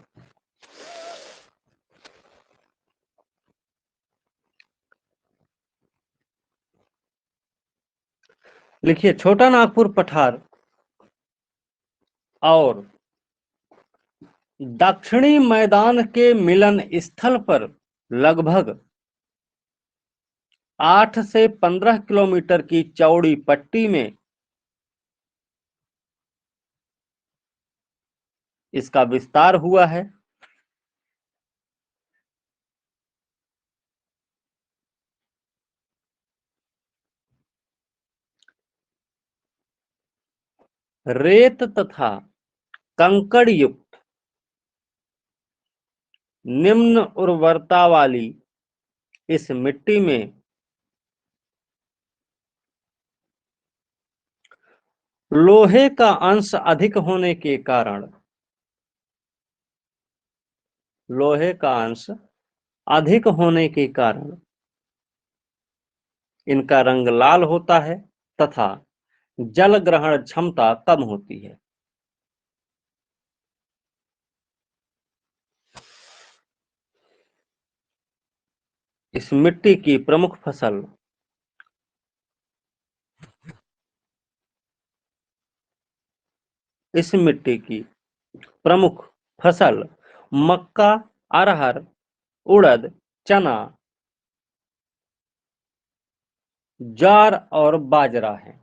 लिखिए, छोटा नागपुर पठार और दक्षिणी मैदान के मिलन स्थल पर लगभग 8 से 15 किलोमीटर की चौड़ी पट्टी में इसका विस्तार हुआ है। रेत तथा कंकड़ युक्त निम्न उर्वरता वाली इस मिट्टी में लोहे का अंश अधिक होने के कारण, लोहे का अंश अधिक होने के कारण इनका रंग लाल होता है तथा जल ग्रहण क्षमता कम होती है। इस मिट्टी की प्रमुख फसल इस मिट्टी की प्रमुख फसल मक्का, अरहर, उड़द, चना, ज्वार और बाजरा है।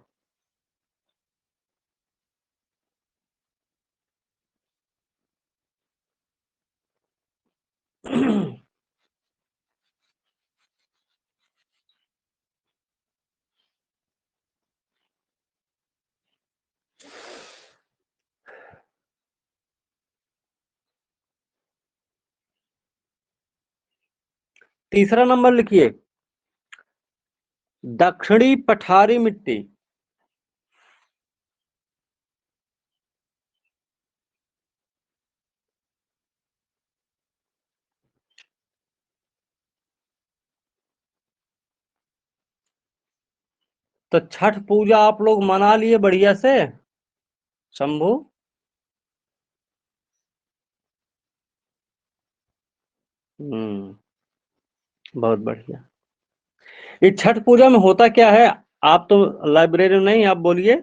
तीसरा नंबर लिखिए, दक्षिणी पठारी मिट्टी। तो छठ पूजा आप लोग मना लिए बढ़िया से शंभू? बहुत बढ़िया। इस छठ पूजा में होता क्या है? आप तो लाइब्रेरी में नहीं, आप बोलिए।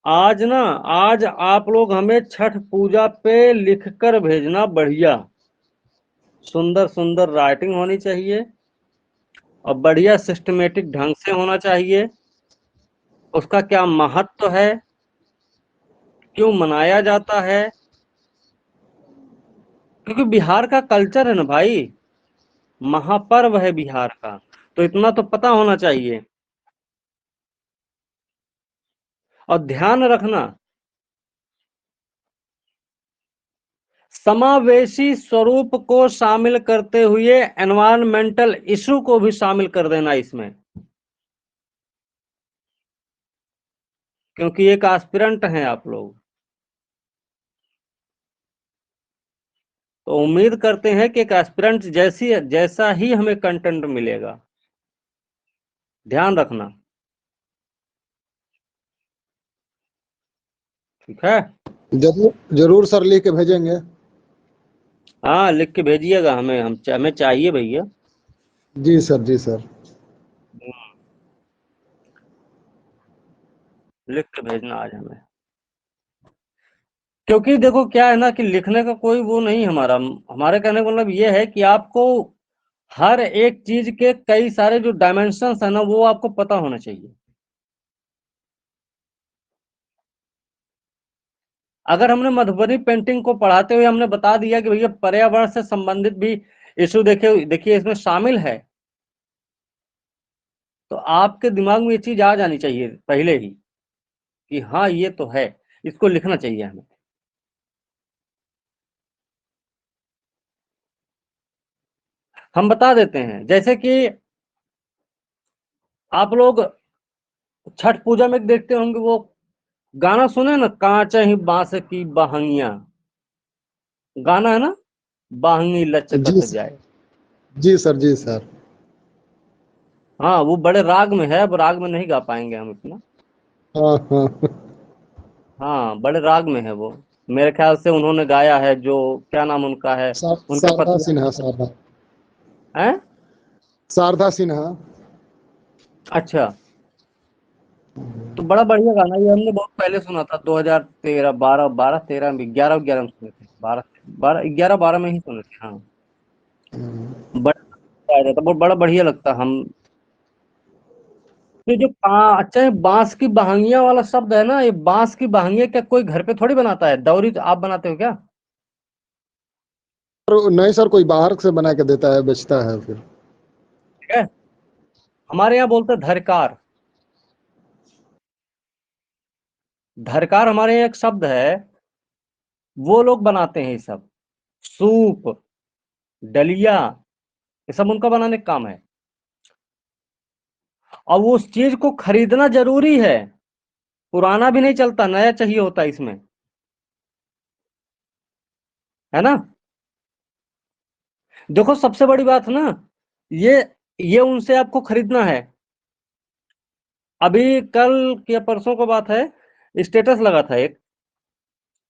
आज ना, आज आप लोग हमें छठ पूजा पे लिखकर भेजना, बढ़िया सुंदर सुंदर राइटिंग होनी चाहिए और बढ़िया सिस्टमेटिक ढंग से होना चाहिए। उसका क्या महत्व है, क्यों मनाया जाता है, क्योंकि बिहार का कल्चर है ना भाई, महापर्व है बिहार का, तो इतना तो पता होना चाहिए। और ध्यान रखना, समावेशी स्वरूप को शामिल करते हुए एनवायरमेंटल इशू को भी शामिल कर देना इसमें, क्योंकि एक एस्पिरेंट हैं आप लोग, तो उम्मीद करते हैं कि एक एस्पिरेंट जैसा ही हमें कंटेंट मिलेगा। ध्यान रखना, ठीक है? जरूर जरूर सर, लिख के भेजेंगे। हाँ, लिख के भेजिएगा, हमें चाहिए भैया। जी सर, जी सर। लिख के भेजना आज हमें, क्योंकि देखो क्या है ना कि लिखने का कोई वो नहीं, हमारे कहने का मतलब ये है कि आपको हर एक चीज के कई सारे जो डायमेंशंस है ना, वो आपको पता होना चाहिए। अगर हमने मधुबनी पेंटिंग को पढ़ाते हुए हमने बता दिया कि भैया पर्यावरण से संबंधित भी इशू देखिए देखिए इसमें शामिल है, तो आपके दिमाग में ये चीज आ जानी चाहिए पहले ही कि हाँ ये तो है, इसको लिखना चाहिए हमें। हम बता देते हैं, जैसे कि आप लोग छठ पूजा में देखते होंगे वो गाना सुने ना, कांचा ही बांस की बहंगिया, गाना है ना, बाहंगी जी लचकत जाए। जी सर, जी सर। हाँ वो बड़े राग में है, अब राग में नहीं गा पाएंगे हम इतना। हाँ हाँ। हाँ बड़े राग में है वो, मेरे ख्याल से उन्होंने गाया है, जो क्या नाम उनका है, उनके शारदा पति सिन्हा, शारदा हैं। शारदा सिन्हा। अच्छा, तो बड़ा बढ़िया गाना, ये हमने बहुत पहले सुना था, 2013 12 12 13 में, 11 11 में सुने थे, 12 12 11 12 में ही सुने थे। हाँ बड़ा आया था, बहुत बड़ा बढ़िया लगता हम। ये जो अच्छा ये बांस की बहंगिया वाला शब्द है ना, ये बांस की बहंगिया क्या कोई घर पे थोड़ी बनाता है, दौरी तो आप बनाते हो क्या? नहीं सर, कोई बाहर से बना के देता है, बेचता है फिर। ठीक है, हमारे यहाँ बोलते हैं धरकार। धरकार हमारे यहाँ एक शब्द है, वो लोग बनाते हैं ये सब, सूप, डलिया, ये सब उनका बनाने का काम है। और वो उस चीज को खरीदना जरूरी है, पुराना भी नहीं चलता, नया चाहिए होता है इसमें, है ना। देखो सबसे बड़ी बात ना, ये ये उनसे आपको खरीदना है। अभी कल या परसों का बात है, स्टेटस लगा था एक,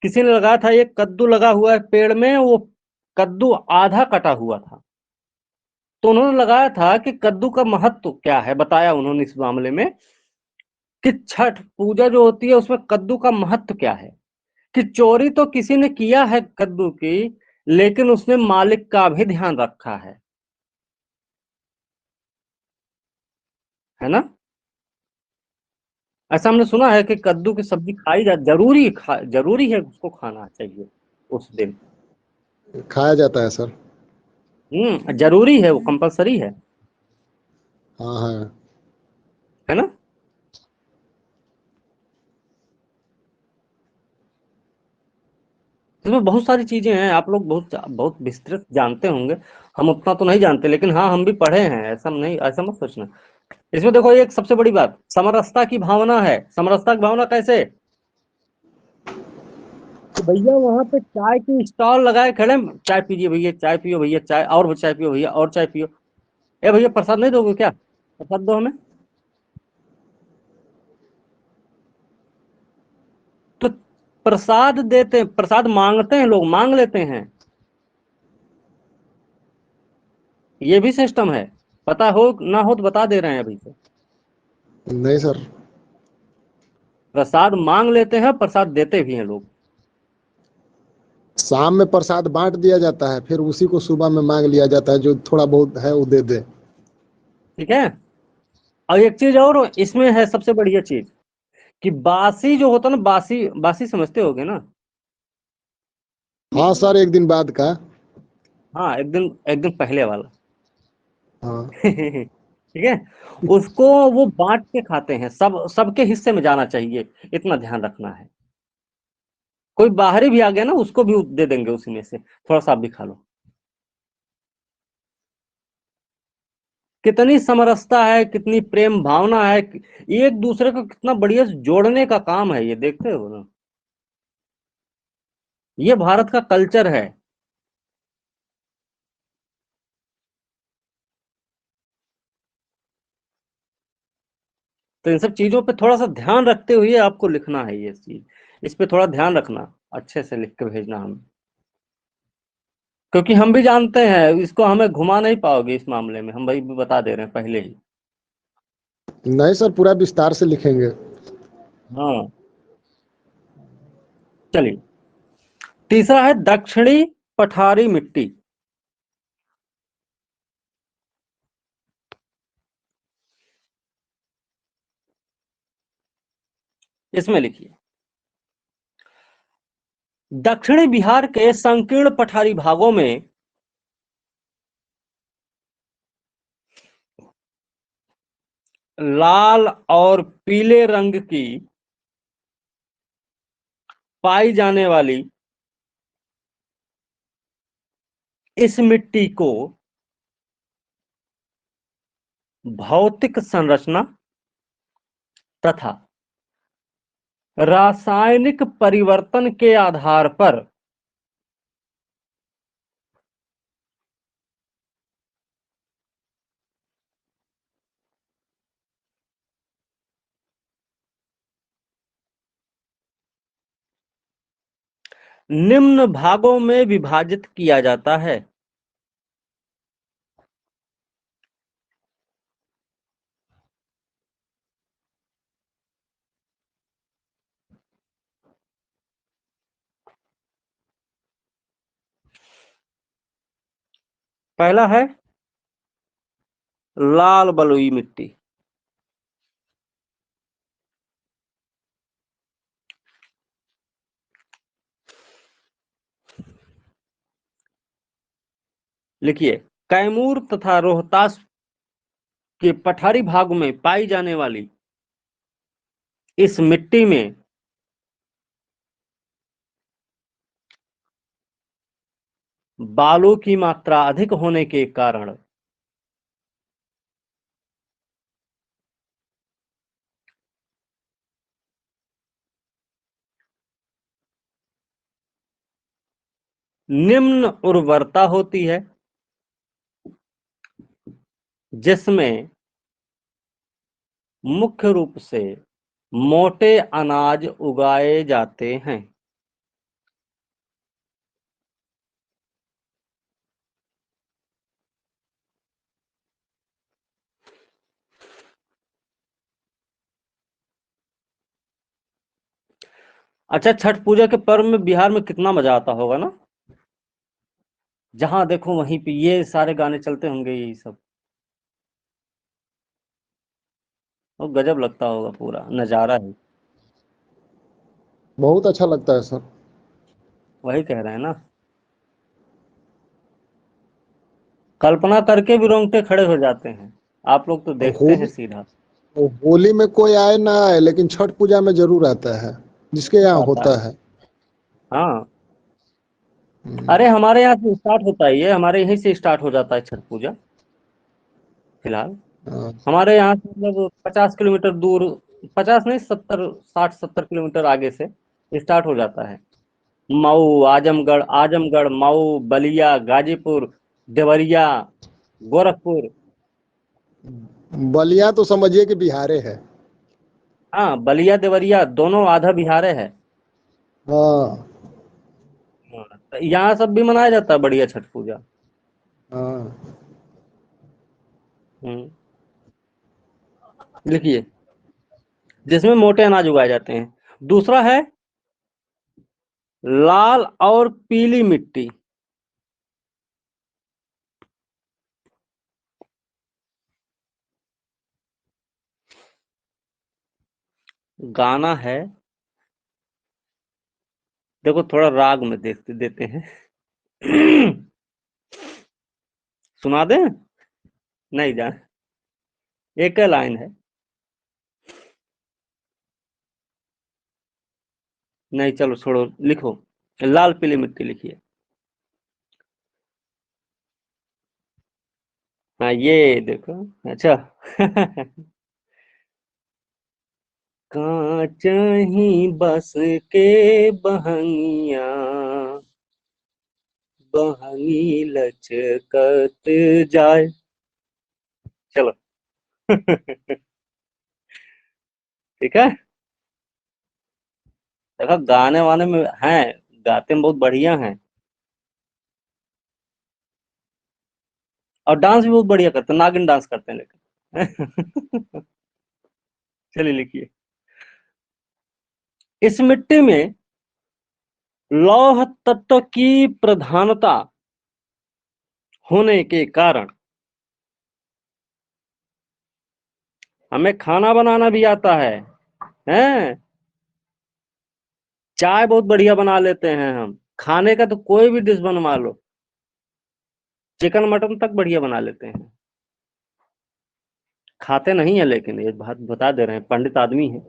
किसी ने लगाया था, एक कद्दू लगा हुआ है पेड़ में, वो कद्दू आधा कटा हुआ था। तो उन्होंने लगाया था कि कद्दू का महत्व क्या है, बताया उन्होंने इस मामले में कि छठ पूजा जो होती है उसमें कद्दू का महत्व क्या है, कि चोरी तो किसी ने किया है कद्दू की, लेकिन उसने मालिक का भी ध्यान रखा है ना। ऐसा हमने सुना है कि कद्दू की सब्जी खाई जा जरूरी है, उसको खाना चाहिए उस दिन। खाया जाता है सर। जरूरी है, वो कंपलसरी हाँ हाँ। है ना। इसमें बहुत सारी चीजें हैं, आप लोग बहुत बहुत विस्तृत जानते होंगे, हम उतना तो नहीं जानते, लेकिन हाँ हम भी पढ़े हैं, ऐसा नहीं, ऐसा मत सोचना। इसमें देखो एक सबसे बड़ी बात, समरसता की भावना है। समरसता की भावना कैसे, तो भैया वहां पे चाय की स्टॉल लगाए खड़े हैं, चाय पीजिए भैया, चाय पियो भैया, चाय और चाय पियो भैया, और चाय पियो। ए भैया प्रसाद नहीं दोगे क्या, प्रसाद दो हमें। तो प्रसाद देते, प्रसाद मांगते हैं लोग, मांग लेते हैं, ये भी सिस्टम है। पता हो ना हो तो बता दे रहे हैं अभी से, नहीं सर। प्रसाद मांग लेते हैं, प्रसाद देते भी हैं लोग। शाम में प्रसाद बांट दिया जाता है, फिर उसी को सुबह में मांग लिया जाता है, जो थोड़ा बहुत है वो दे दे। ठीक है, और एक चीज और इसमें है, सबसे बढ़िया चीज, कि बासी जो होता है ना, बासी बासी समझते होगे ना। हाँ सर, एक दिन बाद का। हाँ एक दिन पहले वाला। हाँ। ठीक है, उसको वो बांट के खाते हैं, सबके हिस्से में जाना चाहिए, इतना ध्यान रखना है। कोई बाहरी भी आ गया ना, उसको भी दे देंगे उसी में से, थोड़ा सा आप भी खा लो। कितनी समरसता है, कितनी प्रेम भावना है, एक दूसरे को कितना बढ़िया से जोड़ने का काम है, ये देखते हो ना, ये भारत का कल्चर है। तो इन सब चीजों पे थोड़ा सा ध्यान रखते हुए आपको लिखना है ये चीज, इस पे थोड़ा ध्यान रखना, अच्छे से लिख के भेजना हमें, क्योंकि हम भी जानते हैं इसको, हमें घुमा नहीं पाओगे इस मामले में, हम भाई भी बता दे रहे हैं पहले ही। नहीं सर, पूरा विस्तार से लिखेंगे। हाँ चलिए, तीसरा है दक्षिणी पठारी मिट्टी। इसमें लिखिए, दक्षिणी बिहार के संकीर्ण पठारी भागों में लाल और पीले रंग की पाई जाने वाली इस मिट्टी को भौतिक संरचना तथा रासायनिक परिवर्तन के आधार पर निम्न भागों में विभाजित किया जाता है। पहला है लाल बलुई मिट्टी। लिखिए, कैमूर तथा रोहतास के पठारी भाग में पाई जाने वाली इस मिट्टी में बालू की मात्रा अधिक होने के कारण निम्न उर्वरता होती है, जिसमें मुख्य रूप से मोटे अनाज उगाए जाते हैं। अच्छा, छठ पूजा के पर्व में बिहार में कितना मजा आता होगा ना। जहां देखो वहीं पे ये सारे गाने चलते होंगे, यही सब, और गजब लगता होगा, पूरा नजारा है। बहुत अच्छा लगता है सर। वही कह रहे हैं ना, कल्पना करके भी रोंगटे खड़े हो जाते हैं। आप लोग तो देखते हैं होली सीधा। होली में कोई आए ना आए, लेकिन छठ पूजा में जरूर आता है, जिसके यहाँ आता होता है। है। हाँ, अरे हमारे यहाँ से स्टार्ट होता ही है, हमारे यहीं से स्टार्ट हो जाता है छठ पूजा। फिलहाल हाँ, हमारे यहाँ से मतलब 50 किलोमीटर दूर, 50 नहीं, 70, 60, 70 किलोमीटर आगे से स्टार्ट हो जाता है। मऊ, आजमगढ़, मऊ, बलिया, गाजीपुर, देवरिया, गोरखपुर। बलिया तो समझिए कि बिहारे है। हाँ, बलिया देवरिया दोनों आधा बिहारे है। हाँ हाँ, तो यहाँ सब भी मनाया जाता है बढ़िया छठ पूजा। हाँ। हम्म, लिखिए, जिसमें मोटे अनाज उगाए जाते हैं। दूसरा है लाल और पीली मिट्टी। गाना है, देखो थोड़ा राग में देखते देते हैं। सुना दें? नहीं जान, एक लाइन है। नहीं, चलो छोड़ो, लिखो, लाल पीली मिट्टी लिखिए। हाँ, ये देखो। अच्छा। कांच ही बस के बहंगिया, बहंगी लचकत जाए। चलो। ठीक है। देखो गाने वाने में हैं, गाते में बहुत बढ़िया हैं, और डांस भी बहुत बढ़िया करते हैं, नागिन डांस करते हैं लेकिन। चलिए लिखिए, इस मिट्टी में लौह तत्व की प्रधानता होने के कारण हमें खाना बनाना भी आता है, हैं? चाय बहुत बढ़िया बना लेते हैं हम, खाने का तो कोई भी डिश बनवा लो, चिकन मटन तक बढ़िया बना लेते हैं। खाते नहीं है, लेकिन ये बात बता दे रहे हैं, पंडित आदमी है।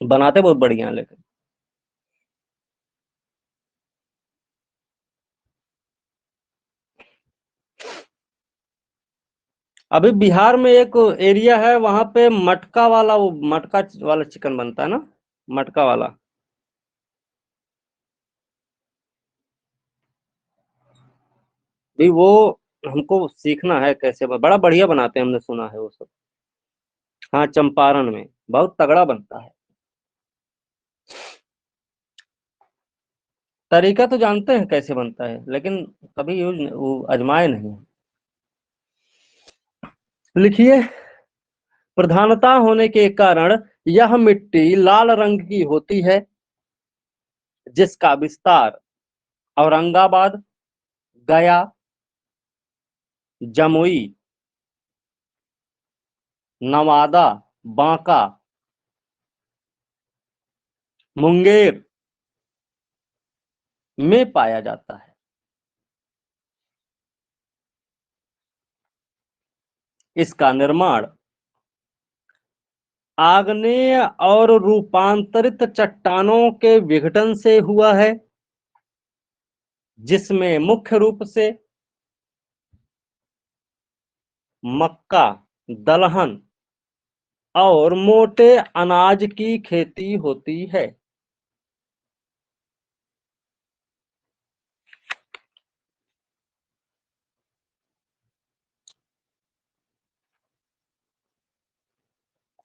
बनाते बहुत बढ़िया हैं लेकिन। अभी बिहार में एक एरिया है, वहां पे मटका वाला, वो मटका वाला चिकन बनता है ना, मटका वाला। भी वो हमको सीखना है कैसे बड़ा बढ़िया बनाते हैं, हमने सुना है वो सब। हाँ, चंपारण में बहुत तगड़ा बनता है। तरीका तो जानते हैं कैसे बनता है, लेकिन कभी यूज वो आजमाए नहीं। लिखिए। प्रधानता होने के कारण यह मिट्टी लाल रंग की होती है, जिसका विस्तार औरंगाबाद, गया, जमुई, नवादा, बांका, मुंगेर में पाया जाता है। इसका निर्माण आग्नेय और रूपांतरित चट्टानों के विघटन से हुआ है, जिसमें मुख्य रूप से मक्का, दलहन और मोटे अनाज की खेती होती है।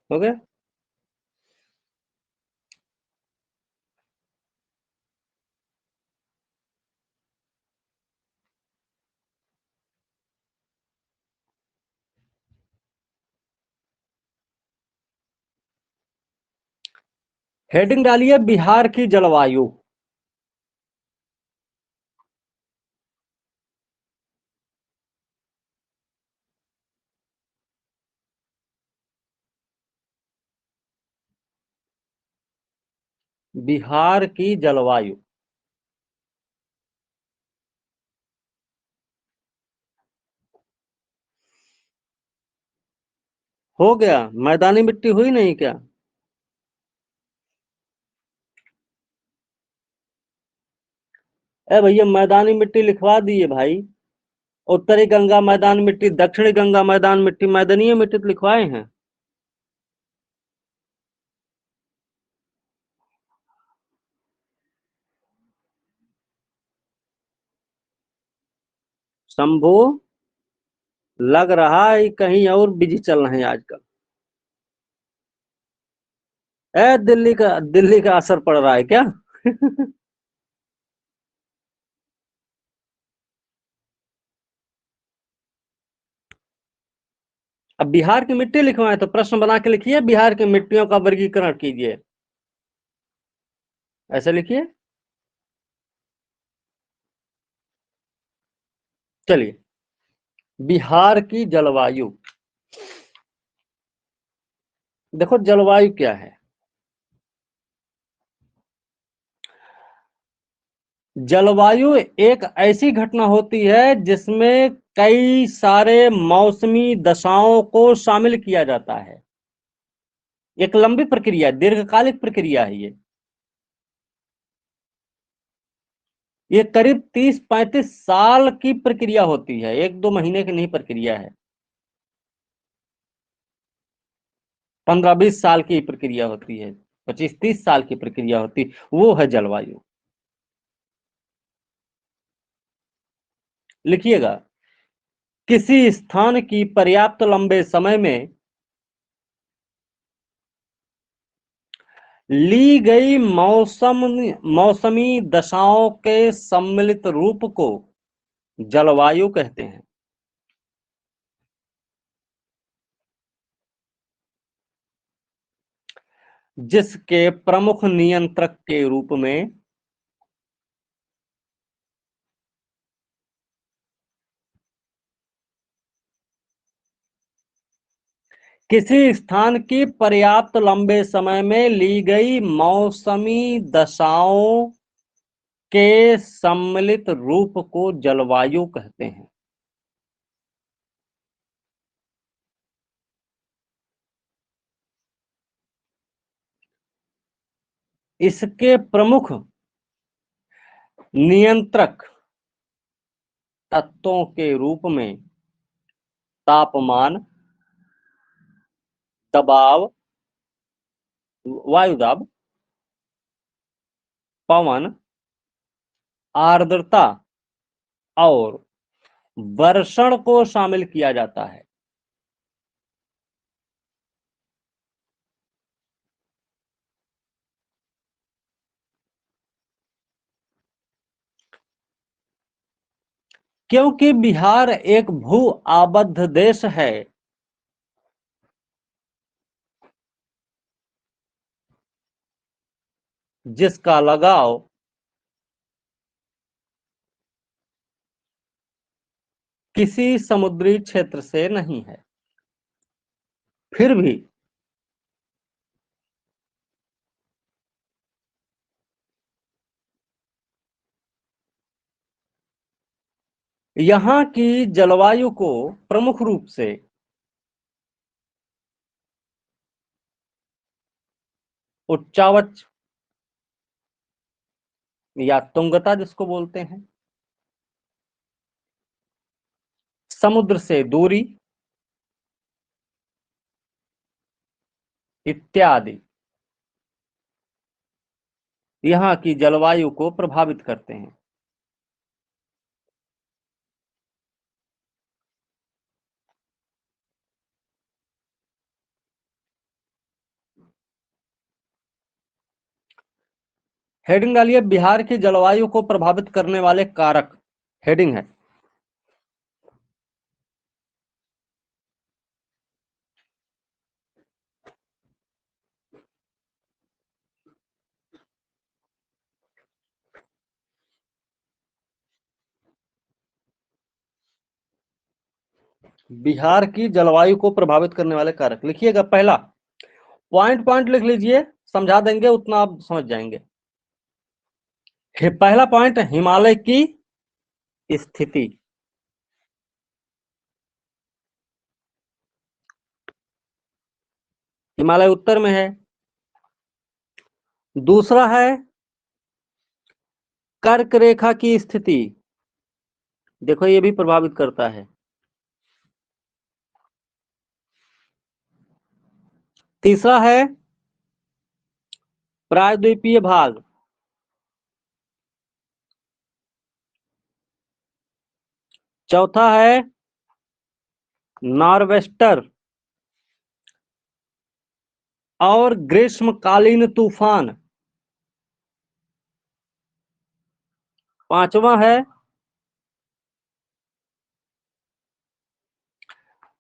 हो गया। हेडिंग डालिए, बिहार की जलवायु। बिहार की जलवायु। हो गया। मैदानी मिट्टी हुई नहीं क्या? ए भैया, मैदानी मिट्टी लिखवा दिए भाई। उत्तरी गंगा मैदान मिट्टी, दक्षिणी गंगा मैदान मिट्टी, मैदानीय मिट्टी तो लिखवाए हैं। शंभू, लग रहा है कहीं और बिजी चल रहे हैं आजकल। दिल्ली का असर पड़ रहा है क्या? अब बिहार की मिट्टी लिखवाएं तो प्रश्न बना के लिखिए, बिहार की मिट्टियों का वर्गीकरण कीजिए। ऐसे लिखिए। चलिए। बिहार की जलवायु। देखो जलवायु क्या है। जलवायु एक ऐसी घटना होती है जिसमें कई सारे मौसमी दशाओं को शामिल किया जाता है। एक लंबी प्रक्रिया, दीर्घकालिक प्रक्रिया है ये। ये करीब 30-35 साल की प्रक्रिया होती है, 1-2 महीने की नहीं प्रक्रिया है। 15-20 साल की प्रक्रिया होती है, 25-30 साल की प्रक्रिया होती, वो है जलवायु। लिखिएगा। किसी स्थान की पर्याप्त लंबे समय में ली गई मौसमी दशाओं के सम्मिलित रूप को जलवायु कहते हैं। जिसके प्रमुख नियंत्रक के रूप में किसी स्थान की पर्याप्त लंबे समय में ली गई मौसमी दशाओं के सम्मिलित रूप को जलवायु कहते हैं। इसके प्रमुख नियंत्रक तत्वों के रूप में तापमान, दबाव, वायुदाब, पवन, आर्द्रता और वर्षण को शामिल किया जाता है। क्योंकि बिहार एक भू आबद्ध देश है, जिसका लगाव किसी समुद्री क्षेत्र से नहीं है, फिर भी यहाँ की जलवायु को प्रमुख रूप से उच्चावच या तुंगता जिसको बोलते हैं, समुद्र से दूरी इत्यादि यहाँ की जलवायु को प्रभावित करते हैं। हेडिंग डालिए, बिहार की जलवायु को प्रभावित करने वाले कारक। हेडिंग है बिहार की जलवायु को प्रभावित करने वाले कारक। लिखिएगा, पहला पॉइंट पॉइंट लिख लीजिए, समझा देंगे उतना आप समझ जाएंगे। पहला पॉइंट, हिमालय की स्थिति। हिमालय उत्तर में है। दूसरा है कर्क रेखा की स्थिति, देखो ये भी प्रभावित करता है। तीसरा है प्रायद्वीपीय भाग। चौथा है नॉर्वेस्टर और ग्रीष्मकालीन तूफान। पांचवा है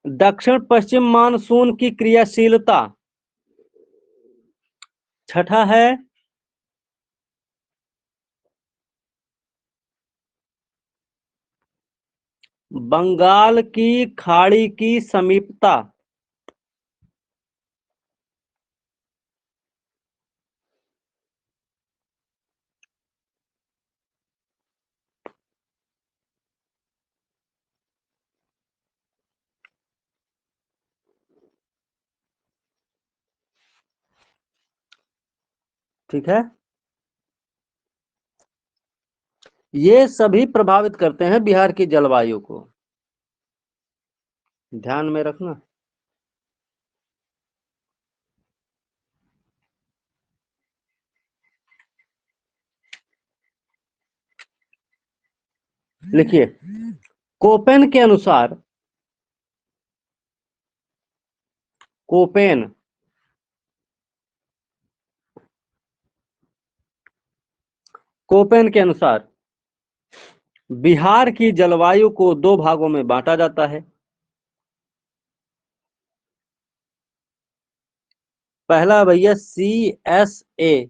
दक्षिण पश्चिम मानसून की क्रियाशीलता। छठा है बंगाल की खाड़ी की समीपता। ठीक है, ये सभी प्रभावित करते हैं बिहार की जलवायु को, ध्यान में रखना। लिखिए, कोपेन के अनुसार, कोपेन कोपेन के अनुसार बिहार की जलवायु को दो भागों में बांटा जाता है। पहला भैया CSA,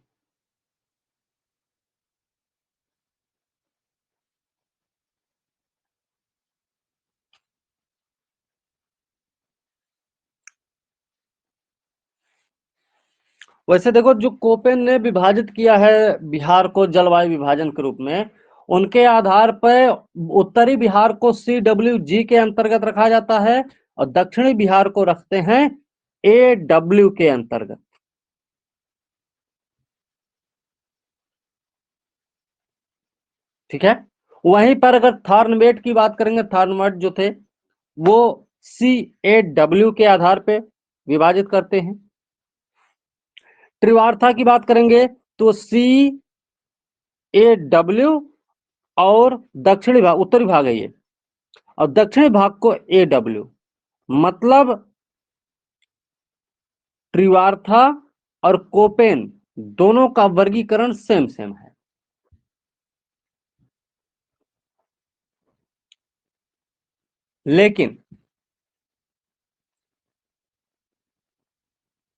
वैसे देखो, जो कोपेन ने विभाजित किया है बिहार को जलवायु विभाजन के रूप में, उनके आधार पर उत्तरी बिहार को CWG के अंतर्गत रखा जाता है और दक्षिणी बिहार को रखते हैं AW के अंतर्गत। ठीक है। वहीं पर अगर थॉर्नवेट की बात करेंगे, थॉर्नवेट जो थे वो CAW के आधार पे विभाजित करते हैं। त्रिवार्था की बात करेंगे तो CAW और दक्षिणी भाग, उत्तरी भाग है ये, और दक्षिणी भाग को AW। मतलब त्रिवार्था और कोपेन दोनों का वर्गीकरण सेम सेम है। लेकिन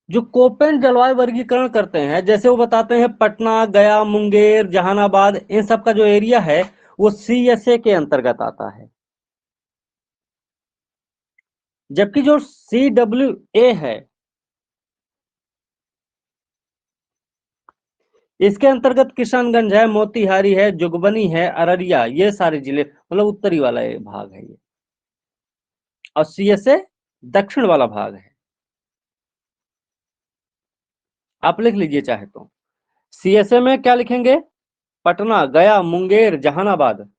जो कोपेन जलवायु वर्गीकरण करते हैं, जैसे वो बताते हैं पटना, गया, मुंगेर, जहानाबाद, इन सब का जो एरिया है वो CSA के अंतर्गत आता है। जबकि जो CWA है इसके अंतर्गत किशनगंज है, मोतिहारी है, जोगबनी है, अररिया, ये सारे जिले, मतलब उत्तरी वाला ये भाग है ये, और CSA दक्षिण वाला भाग है। आप लिख लीजिए चाहे तो। CSA में क्या लिखेंगे? पटना, गया, मुंगेर, जहानाबाद।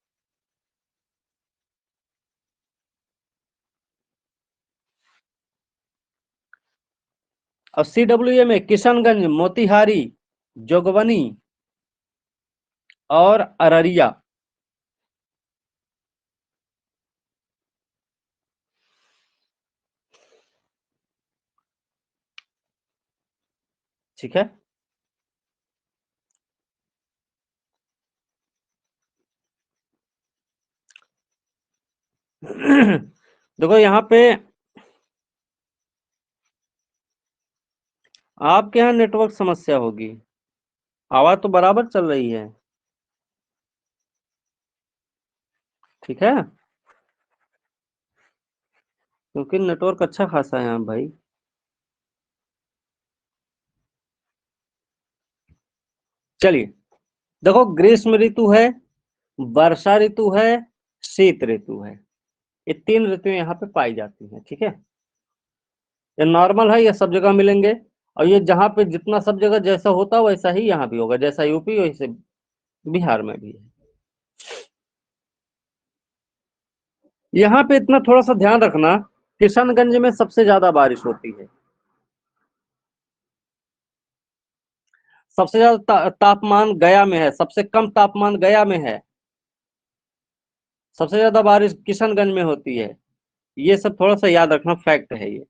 और CWA में किशनगंज, मोतिहारी, जोगबनी और अररिया। ठीक है। देखो यहाँ पे आपके यहाँ नेटवर्क समस्या होगी, आवाज तो बराबर चल रही है। ठीक है, क्योंकि नेटवर्क अच्छा खासा है यहाँ भाई। चलिए, देखो ग्रीष्म ऋतु है, वर्षा ऋतु है, शीत ऋतु है, ये 3 ऋतुएं यहाँ पे पाई जाती हैं। ठीक है, ये नॉर्मल है, ये सब जगह मिलेंगे, और ये जहाँ पे जितना सब जगह जैसा होता वैसा ही यहाँ भी होगा, जैसा यूपी वैसे बिहार में भी है। यहाँ पे इतना थोड़ा सा ध्यान रखना, किशनगंज में सबसे ज्यादा बारिश होती है, सबसे ज्यादा तापमान गया में है, सबसे कम तापमान गया में है, सबसे ज्यादा बारिश किशनगंज में होती है। ये सब थोड़ा सा याद रखना, फैक्ट है ये।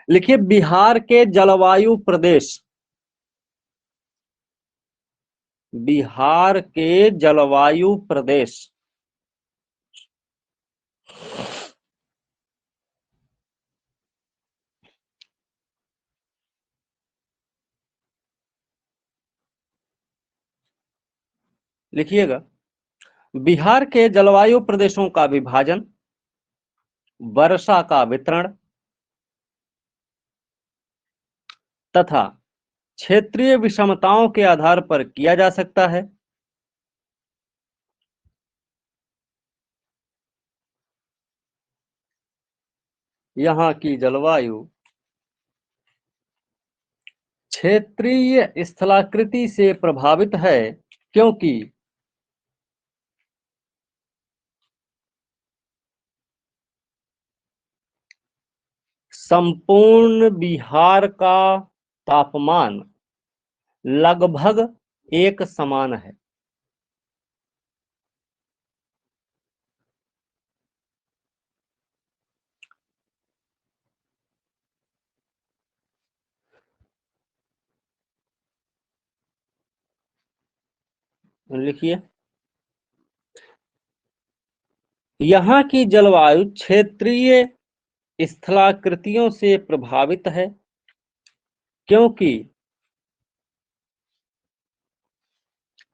लिखिए बिहार के जलवायु प्रदेश, बिहार के जलवायु प्रदेश। लिखिएगा, बिहार के जलवायु प्रदेशों का विभाजन वर्षा का वितरण तथा क्षेत्रीय विषमताओं के आधार पर किया जा सकता है। यहाँ की जलवायु क्षेत्रीय स्थलाकृति से प्रभावित है, क्योंकि संपूर्ण बिहार का तापमान लगभग एक समान है। लिखिए, यहाँ की जलवायु क्षेत्रीय स्थलाकृतियों से प्रभावित है, क्योंकि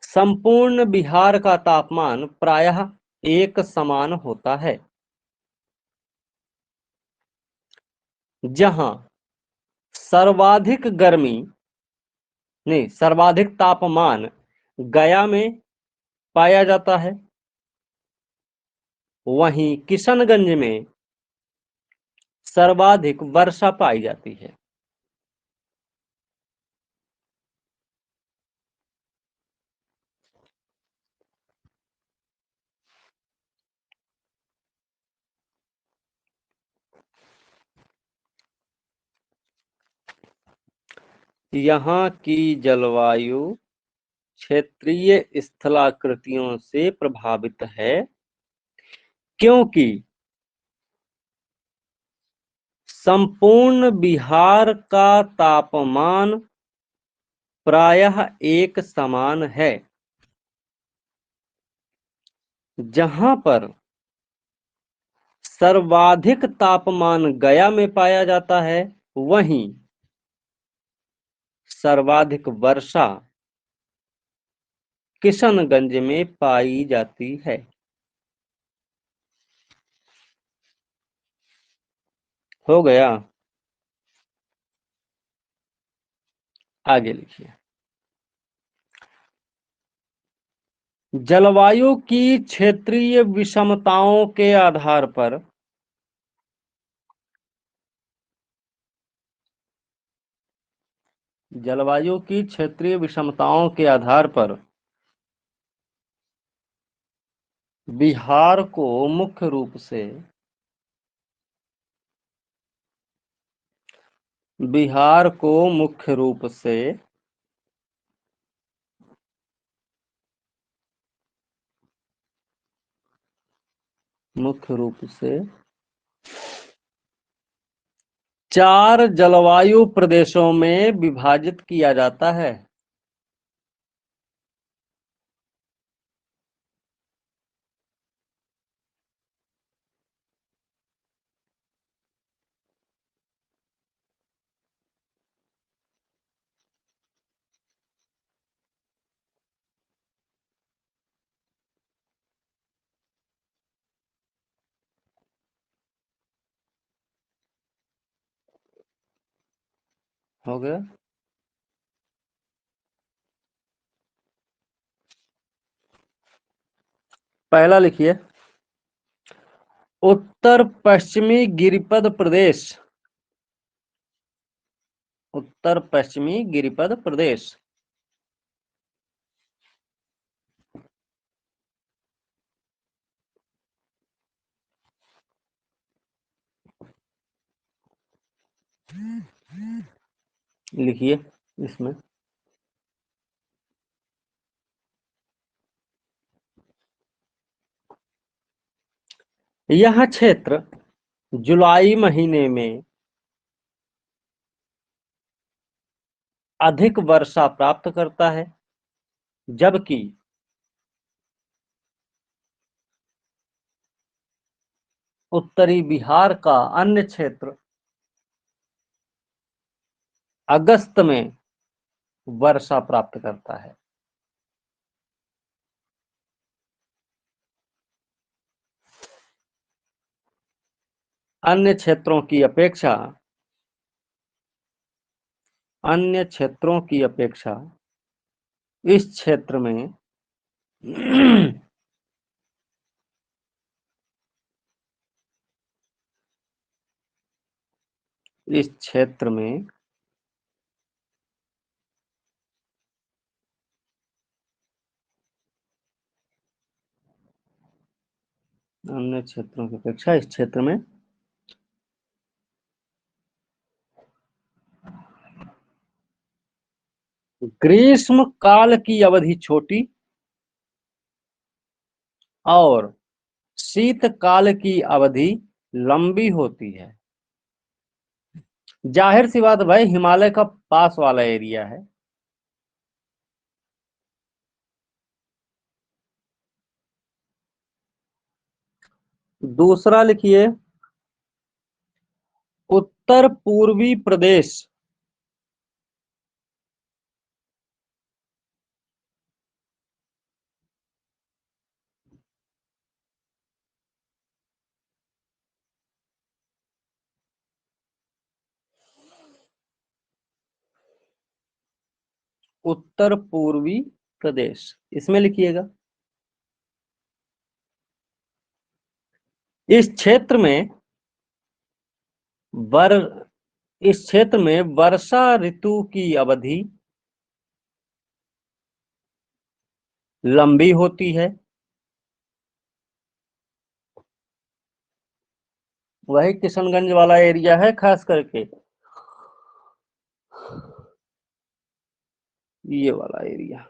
संपूर्ण बिहार का तापमान प्रायः एक समान होता है। जहां सर्वाधिक गर्मी नहीं, सर्वाधिक तापमान गया में पाया जाता है, वहीं किशनगंज में सर्वाधिक वर्षा पाई जाती है। यहाँ की जलवायु क्षेत्रीय स्थलाकृतियों से प्रभावित है, क्योंकि संपूर्ण बिहार का तापमान प्रायः एक समान है। जहां पर सर्वाधिक तापमान गया में पाया जाता है, वहीं सर्वाधिक वर्षा किशनगंज में पाई जाती है। हो गया, आगे लिखिए। जलवायु की क्षेत्रीय विषमताओं के आधार पर जलवायु की क्षेत्रीय विषमताओं के आधार पर बिहार को मुख्य रूप से बिहार को मुख्य रूप से मुख्य रूप से 4 जलवायु प्रदेशों में विभाजित किया जाता है। हो गया, पहला लिखिए। उत्तर पश्चिमी गिरिपद प्रदेश। उत्तर पश्चिमी गिरिपद प्रदेश लिखिए इसमें। यह क्षेत्र जुलाई महीने में अधिक वर्षा प्राप्त करता है, जबकि उत्तरी बिहार का अन्य क्षेत्र अगस्त में वर्षा प्राप्त करता है। अन्य क्षेत्रों की अपेक्षा इस क्षेत्र में इस क्षेत्र में अन्य क्षेत्रों की अपेक्षा इस क्षेत्र में ग्रीष्म काल की अवधि छोटी और शीतकाल की अवधि लंबी होती है। जाहिर सी बात भाई, हिमालय का पास वाला एरिया है। दूसरा लिखिए, उत्तर पूर्वी प्रदेश उत्तर पूर्वी प्रदेश, इसमें लिखिएगा। इस क्षेत्र में वर इस क्षेत्र में वर्षा ऋतु की अवधि लंबी होती है। वही किशनगंज वाला एरिया है खास करके, ये वाला एरिया।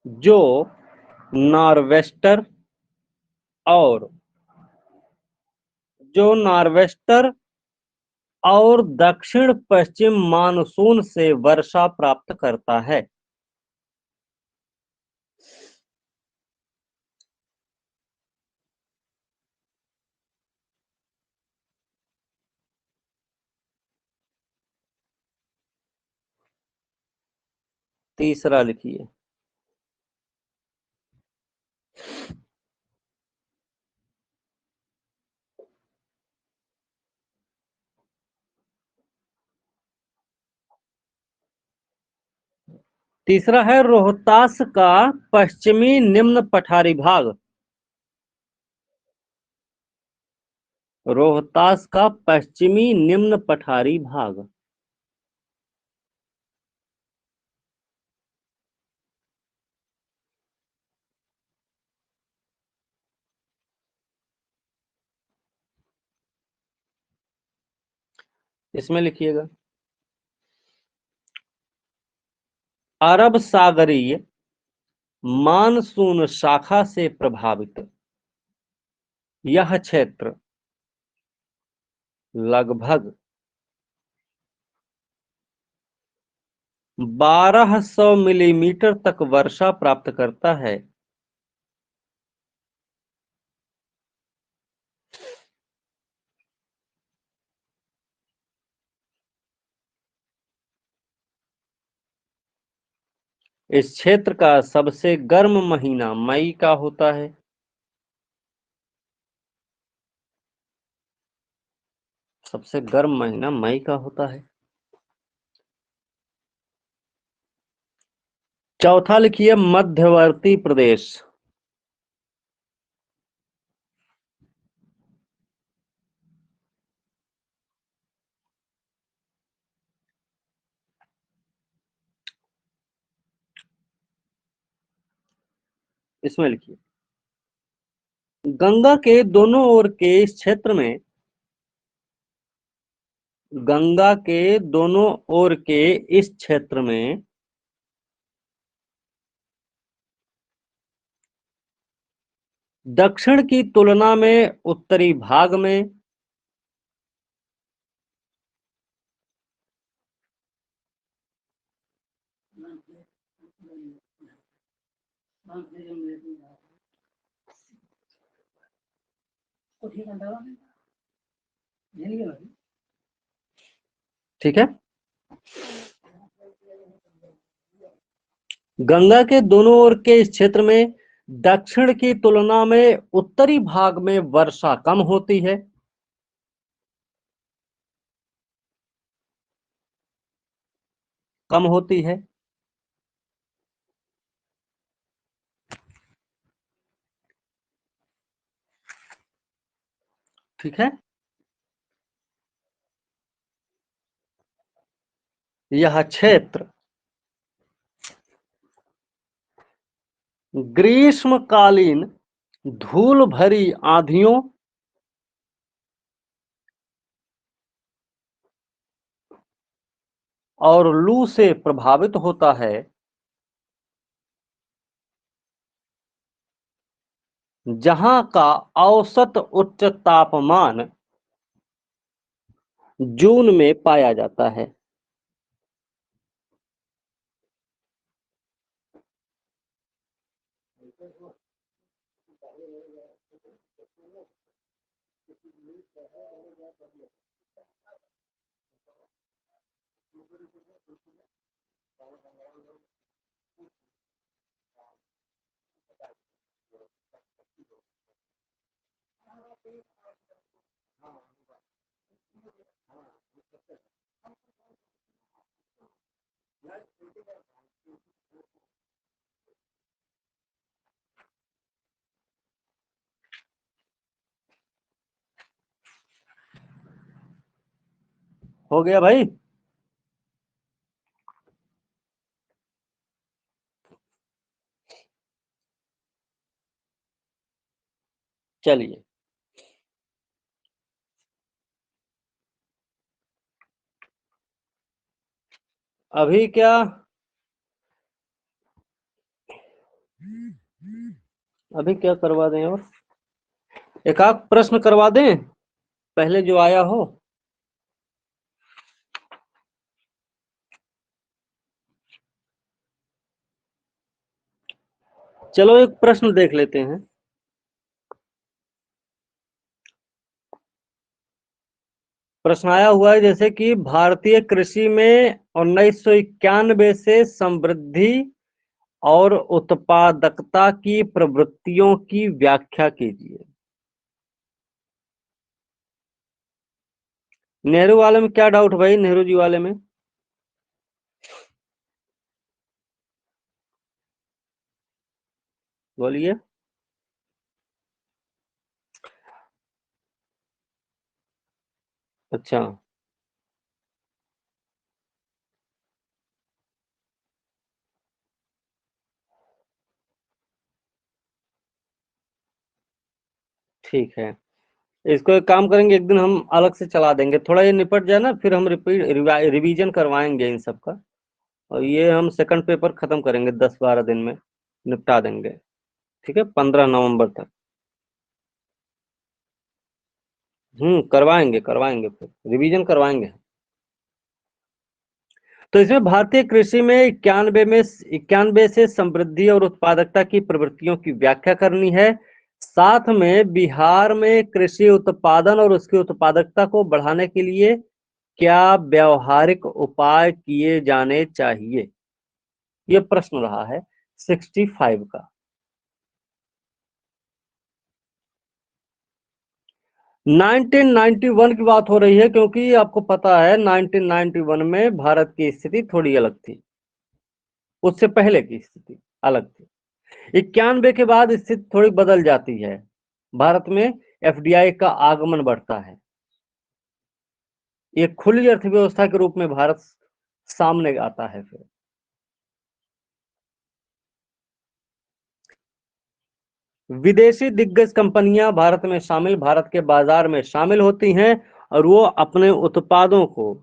जो नॉर्वेस्टर और दक्षिण पश्चिम मानसून से वर्षा प्राप्त करता है। तीसरा लिखिए। तीसरा है रोहतास का पश्चिमी निम्न पठारी भाग। रोहतास का पश्चिमी निम्न पठारी भाग। इसमें लिखिएगा। अरब सागरीय मानसून शाखा से प्रभावित यह क्षेत्र लगभग 1200 मिलीमीटर तक वर्षा प्राप्त करता है। इस क्षेत्र का सबसे गर्म महीना मई का होता है। सबसे गर्म महीना मई का होता है। चौथा लिखिए मध्यवर्ती प्रदेश। इसमें लिखिए गंगा के दोनों ओर के इस क्षेत्र में गंगा के दोनों ओर के इस क्षेत्र में दक्षिण की तुलना में उत्तरी भाग में ठीक है। गंगा के दोनों ओर के इस क्षेत्र में दक्षिण की तुलना में उत्तरी भाग में वर्षा कम होती है। कम होती है। ठीक है। यह क्षेत्र ग्रीष्मकालीन धूल भरी आंधियों और लू से प्रभावित होता है। जहां का औसत उच्च तापमान जून में पाया जाता है। हो गया भाई? चलिए, अभी क्या करवा दें? और एक आध प्रश्न करवा दें पहले जो आया हो। चलो एक प्रश्न देख लेते हैं। प्रश्न आया हुआ है जैसे कि भारतीय कृषि में 1991 से समृद्धि और उत्पादकता की प्रवृत्तियों की व्याख्या कीजिए। नेहरू वाले में क्या डाउट भाई? नेहरू जी वाले में बोलिए। अच्छा, ठीक है। इसको एक काम करेंगे, एक दिन हम अलग से चला देंगे, थोड़ा ये निपट जाए ना, फिर हम रिवीजन करवाएंगे इन सब का, और ये हम सेकंड पेपर खत्म करेंगे 10-12 दिन में, निपटा देंगे। ठीक है, 15 नवंबर तक। करवाएंगे फिर रिवीजन करवाएंगे। तो इसमें भारतीय कृषि में 91 से समृद्धि और उत्पादकता की प्रवृत्तियों की व्याख्या करनी है। साथ में बिहार में कृषि उत्पादन और उसकी उत्पादकता को बढ़ाने के लिए क्या व्यावहारिक उपाय किए जाने चाहिए, ये प्रश्न रहा है 65 का। 1991 की बात हो रही है, क्योंकि आपको पता है 1991 में भारत की स्थिति थोड़ी अलग थी, उससे पहले की स्थिति अलग थी। 91 के बाद स्थिति थोड़ी बदल जाती है, भारत में एफडीआई का आगमन बढ़ता है, एक खुली अर्थव्यवस्था के रूप में भारत सामने आता है। फिर विदेशी दिग्गज कंपनियां भारत के बाजार में शामिल होती हैं, और वो अपने उत्पादों को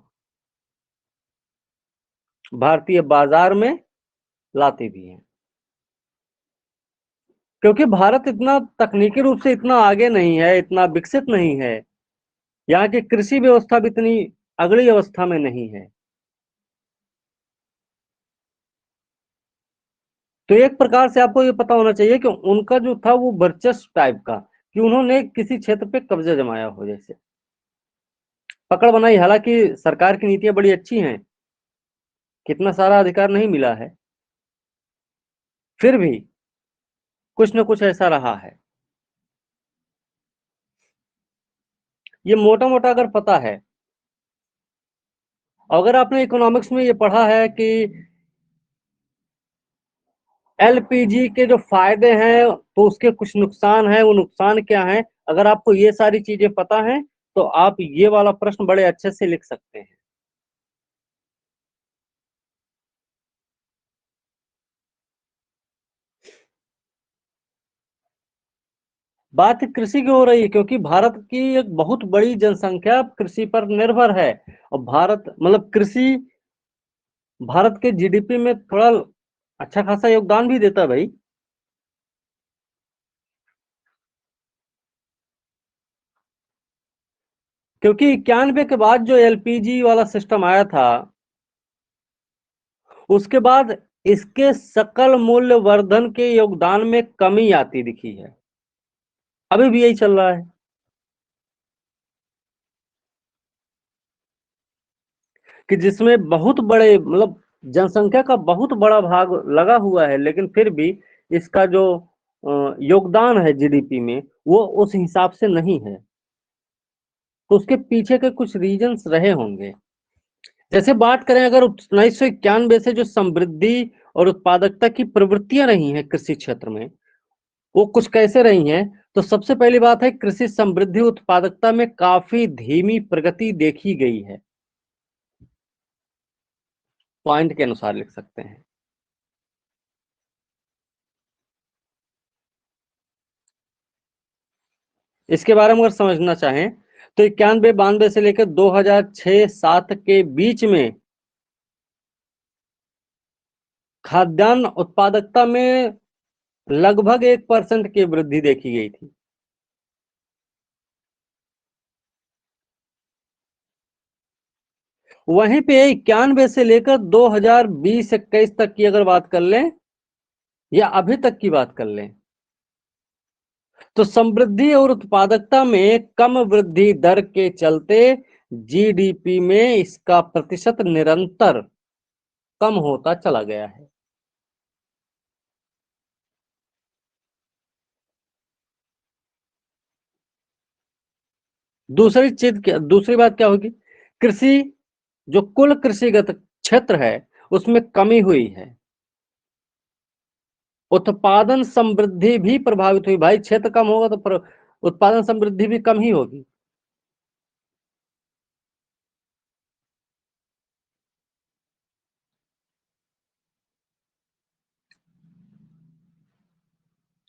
भारतीय बाजार में लाती भी हैं, क्योंकि भारत इतना तकनीकी रूप से इतना आगे नहीं है, इतना विकसित नहीं है, यहाँ की कृषि व्यवस्था भी इतनी अगली अवस्था में नहीं है। तो एक प्रकार से आपको ये पता होना चाहिए कि उनका जो था वो वर्चस्व टाइप का, कि उन्होंने किसी क्षेत्र पे कब्जा जमाया हो, जैसे पकड़ बनाई। हालांकि सरकार की नीतियां बड़ी अच्छी हैं, कितना सारा अधिकार नहीं मिला है, फिर भी कुछ न कुछ ऐसा रहा है। ये मोटा मोटा अगर पता है, अगर आपने इकोनॉमिक्स में ये पढ़ा है कि एलपीजी के जो फायदे हैं तो उसके कुछ नुकसान हैं, वो नुकसान क्या हैं, अगर आपको ये सारी चीजें पता हैं तो आप ये वाला प्रश्न बड़े अच्छे से लिख सकते हैं। बात कृषि की हो रही है, क्योंकि भारत की एक बहुत बड़ी जनसंख्या कृषि पर निर्भर है, और भारत मतलब कृषि भारत के जीडीपी में थोड़ा अच्छा खासा योगदान भी देता है भाई। क्योंकि 91 के बाद जो एलपीजी वाला सिस्टम आया था, उसके बाद इसके सकल मूल्य वर्धन के योगदान में कमी आती दिखी है, अभी भी यही चल रहा है, कि जिसमें बहुत बड़े मतलब जनसंख्या का बहुत बड़ा भाग लगा हुआ है, लेकिन फिर भी इसका जो योगदान है जीडीपी में वो उस हिसाब से नहीं है। तो उसके पीछे के कुछ रीजंस रहे होंगे। जैसे बात करें अगर 1991 से जो समृद्धि और उत्पादकता की प्रवृत्तियां रही हैं कृषि क्षेत्र में, वो कुछ कैसे रही हैं? तो सबसे पहली बात है, कृषि समृद्धि उत्पादकता में काफी धीमी प्रगति देखी गई है। पॉइंट के अनुसार लिख सकते हैं। इसके बारे में अगर समझना चाहें तो 91-92 से लेकर 2006-07 के बीच में खाद्यान्न उत्पादकता में लगभग 1% की वृद्धि देखी गई थी। वहीं पे 91 से लेकर 2020-21 तक की अगर बात कर लें या अभी तक की बात कर लें, तो समृद्धि और उत्पादकता में कम वृद्धि दर के चलते जीडीपी में इसका प्रतिशत निरंतर कम होता चला गया है। दूसरी बात क्या होगी? कृषि, जो कुल कृषिगत क्षेत्र है उसमें कमी हुई है। उत्पादन समृद्धि भी प्रभावित हुई। भाई क्षेत्र कम होगा तो उत्पादन समृद्धि भी कम ही होगी।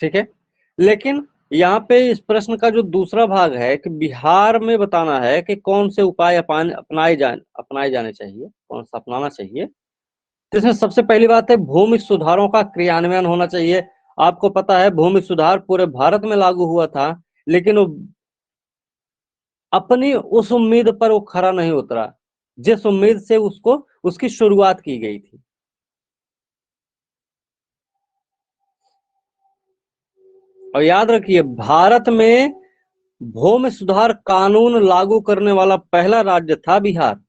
ठीक है, लेकिन यहाँ पे इस प्रश्न का जो दूसरा भाग है कि बिहार में बताना है कि कौन से उपाय अपनाए जाने चाहिए, कौन सा अपनाना चाहिए। तो इसमें सबसे पहली बात है, भूमि सुधारों का क्रियान्वयन होना चाहिए। आपको पता है भूमि सुधार पूरे भारत में लागू हुआ था, लेकिन वो अपनी उस उम्मीद पर वो खरा नहीं उतरा जिस उम्मीद से उसको उसकी शुरुआत की गई थी। और याद रखिए, भारत में भूमि सुधार कानून लागू करने वाला पहला राज्य था बिहार।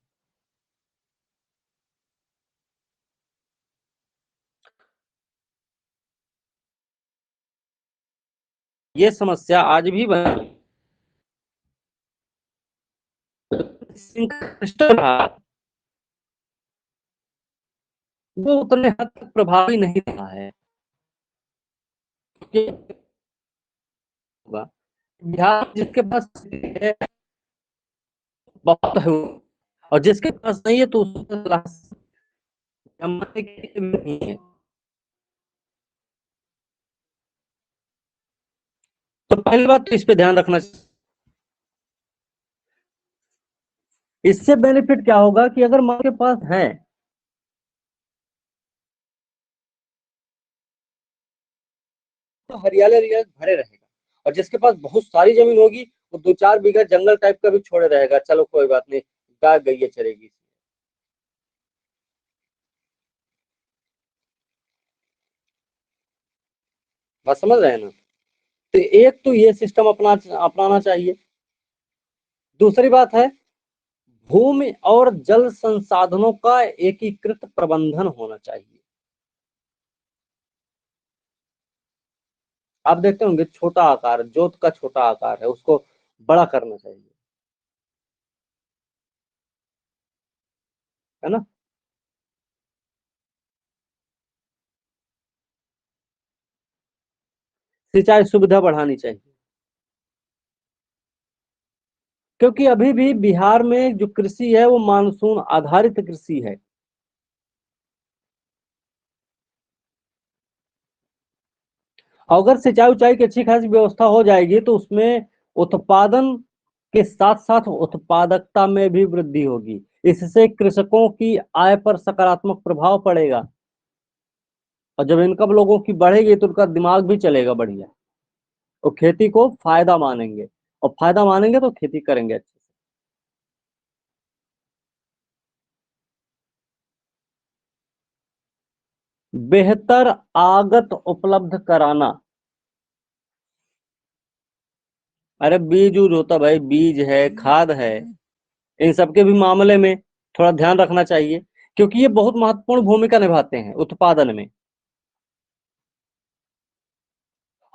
ये समस्या आज भी बनी। वो उतने हद तक प्रभावी नहीं रहा है। बिहार जिसके पास है बहुत है, और जिसके पास नहीं है तो नहीं है। तो पहली बात तो इस पे ध्यान रखना। इससे बेनिफिट क्या होगा कि अगर माँ के पास है तो हरियाली हरियाली भरे रहेगा, और जिसके पास बहुत सारी जमीन होगी वो 2-4 बीघा जंगल टाइप का भी छोड़े रहेगा, चलो कोई बात नहीं, गाय गैया चरेगी। बात समझ रहे हैं ना? तो एक तो ये सिस्टम अपनाना चाहिए। दूसरी बात है, भूमि और जल संसाधनों का एकीकृत प्रबंधन होना चाहिए। आप देखते होंगे छोटा आकार, जोत का छोटा आकार है, उसको बड़ा करना चाहिए, है ना? सिंचाई सुविधा बढ़ानी चाहिए, क्योंकि अभी भी बिहार में जो कृषि है वो मानसून आधारित कृषि है। अगर सिंचाई उचाई की अच्छी खासी व्यवस्था हो जाएगी तो उसमें उत्पादन के साथ साथ उत्पादकता में भी वृद्धि होगी। इससे कृषकों की आय पर सकारात्मक प्रभाव पड़ेगा, और जब इनकम लोगों की बढ़ेगी तो उनका दिमाग भी चलेगा बढ़िया, और खेती को फायदा मानेंगे, और फायदा मानेंगे तो खेती करेंगे अच्छे से। बेहतर आगत उपलब्ध कराना। अरे बीज यूज होता भाई, बीज है, खाद है, इन सबके भी मामले में थोड़ा ध्यान रखना चाहिए, क्योंकि ये बहुत महत्वपूर्ण भूमिका निभाते हैं उत्पादन में।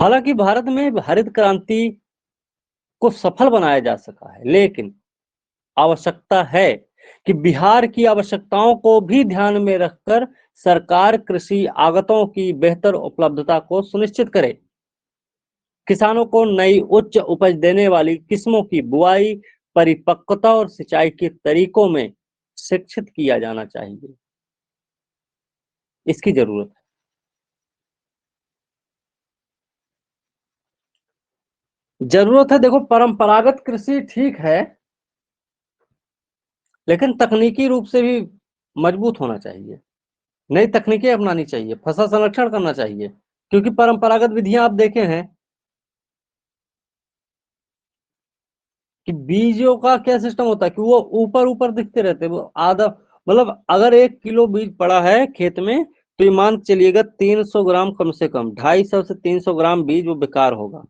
हालांकि भारत में हरित क्रांति को सफल बनाया जा सका है, लेकिन आवश्यकता है कि बिहार की आवश्यकताओं को भी ध्यान में रखकर सरकार कृषि आगतों की बेहतर उपलब्धता को सुनिश्चित करे। किसानों को नई उच्च उपज देने वाली किस्मों की बुआई, परिपक्वता और सिंचाई के तरीकों में शिक्षित किया जाना चाहिए। इसकी जरूरत है। देखो, परंपरागत कृषि ठीक है, लेकिन तकनीकी रूप से भी मजबूत होना चाहिए। नई तकनीकें अपनानी चाहिए, फसल संरक्षण करना चाहिए, क्योंकि परंपरागत विधियां आप देखे हैं कि बीजों का क्या सिस्टम होता है कि वो ऊपर ऊपर दिखते रहते हैं। वो आधा, मतलब अगर 1 किलो बीज पड़ा है खेत में, तो ये मान चलिएगा 300 ग्राम, कम से कम 250 से 300 ग्राम बीज वो बेकार होगा,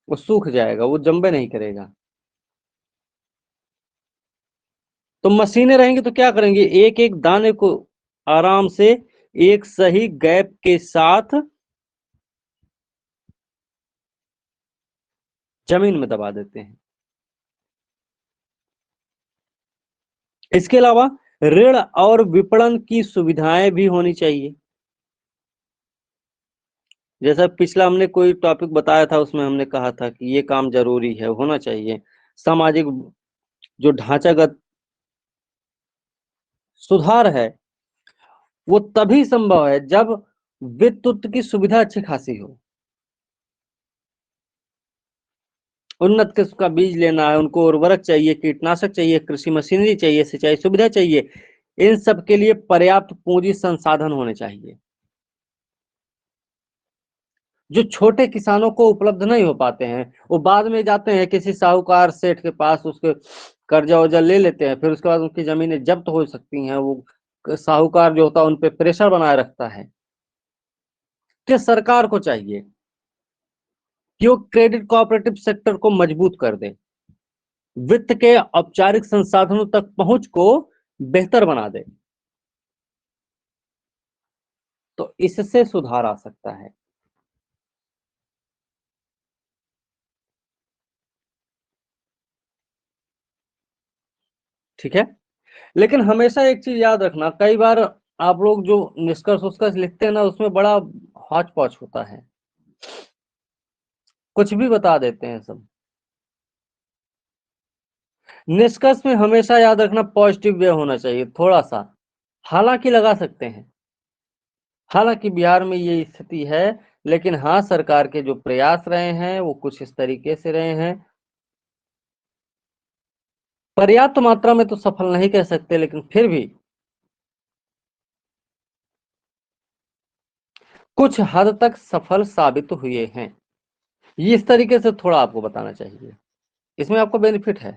वो सूख जाएगा, वो जंबे नहीं करेगा। तो मशीनें रहेंगी तो क्या करेंगे, एक एक दाने को आराम से एक सही गैप के साथ जमीन में दबा देते हैं। इसके अलावा ऋण और विपणन की सुविधाएं भी होनी चाहिए। जैसा पिछला हमने कोई टॉपिक बताया था, उसमें हमने कहा था कि ये काम जरूरी है, होना चाहिए। सामाजिक जो ढांचागत सुधार है वो तभी संभव है जब विद्युत की सुविधा अच्छी खासी हो। उन्नत किस्म का बीज लेना है, उनको उर्वरक चाहिए, कीटनाशक चाहिए, कृषि मशीनरी चाहिए, सिंचाई सुविधा चाहिए। इन सब के लिए पर्याप्त पूंजी संसाधन होने चाहिए, जो छोटे किसानों को उपलब्ध नहीं हो पाते हैं। वो बाद में जाते हैं किसी साहूकार सेठ के पास, उसके कर्जा वर्जा ले लेते हैं, फिर उसके बाद उनकी जमीनें जब्त हो सकती हैं। वो साहूकार जो होता है उन पे प्रेशर बनाए रखता है। कि सरकार को चाहिए कि वो क्रेडिट कोऑपरेटिव सेक्टर को मजबूत कर दे, वित्त के औपचारिक संसाधनों तक पहुंच को बेहतर बना दे, तो इससे सुधार आ सकता है। ठीक है, लेकिन हमेशा एक चीज याद रखना, कई बार आप लोग जो निष्कर्ष उसका लिखते हैं ना, उसमें बड़ा हौच पौच होता है, कुछ भी बता देते हैं सब। निष्कर्ष में हमेशा याद रखना पॉजिटिव वे होना चाहिए थोड़ा सा। हालांकि लगा सकते हैं, हालांकि बिहार में ये स्थिति है, लेकिन हाँ, सरकार के जो प्रयास रहे हैं वो कुछ इस तरीके से रहे हैं। पर्याप्त मात्रा में तो सफल नहीं कह सकते, लेकिन फिर भी कुछ हद तक सफल साबित हुए हैं। ये इस तरीके से थोड़ा आपको बताना चाहिए, इसमें आपको बेनिफिट है।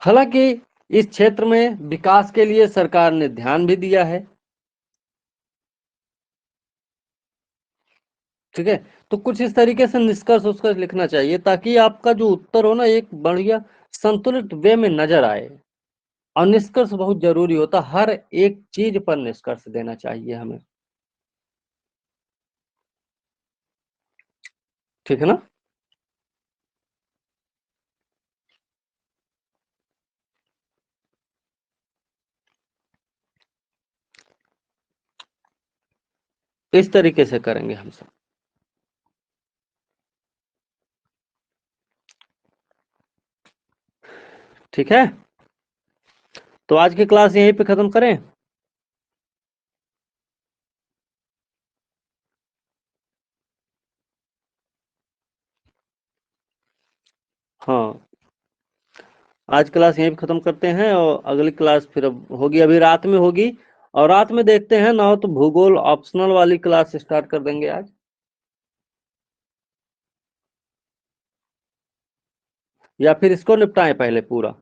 हालांकि इस क्षेत्र में विकास के लिए सरकार ने ध्यान भी दिया है। ठीक है, तो कुछ इस तरीके से निष्कर्ष उसका लिखना चाहिए, ताकि आपका जो उत्तर हो ना एक बढ़िया संतुलित वे में नजर आए। और निष्कर्ष बहुत जरूरी होता, हर एक चीज पर निष्कर्ष देना चाहिए हमें। ठीक है ना। इस तरीके से करेंगे हम सब। ठीक है, तो आज की क्लास यहीं पे खत्म करें। हाँ, आज क्लास यहीं पे खत्म करते हैं, और अगली क्लास फिर अब होगी, अभी रात में होगी। और रात में देखते हैं, ना हो तो भूगोल ऑप्शनल वाली क्लास स्टार्ट कर देंगे आज, या फिर इसको निपटाएं पहले पूरा।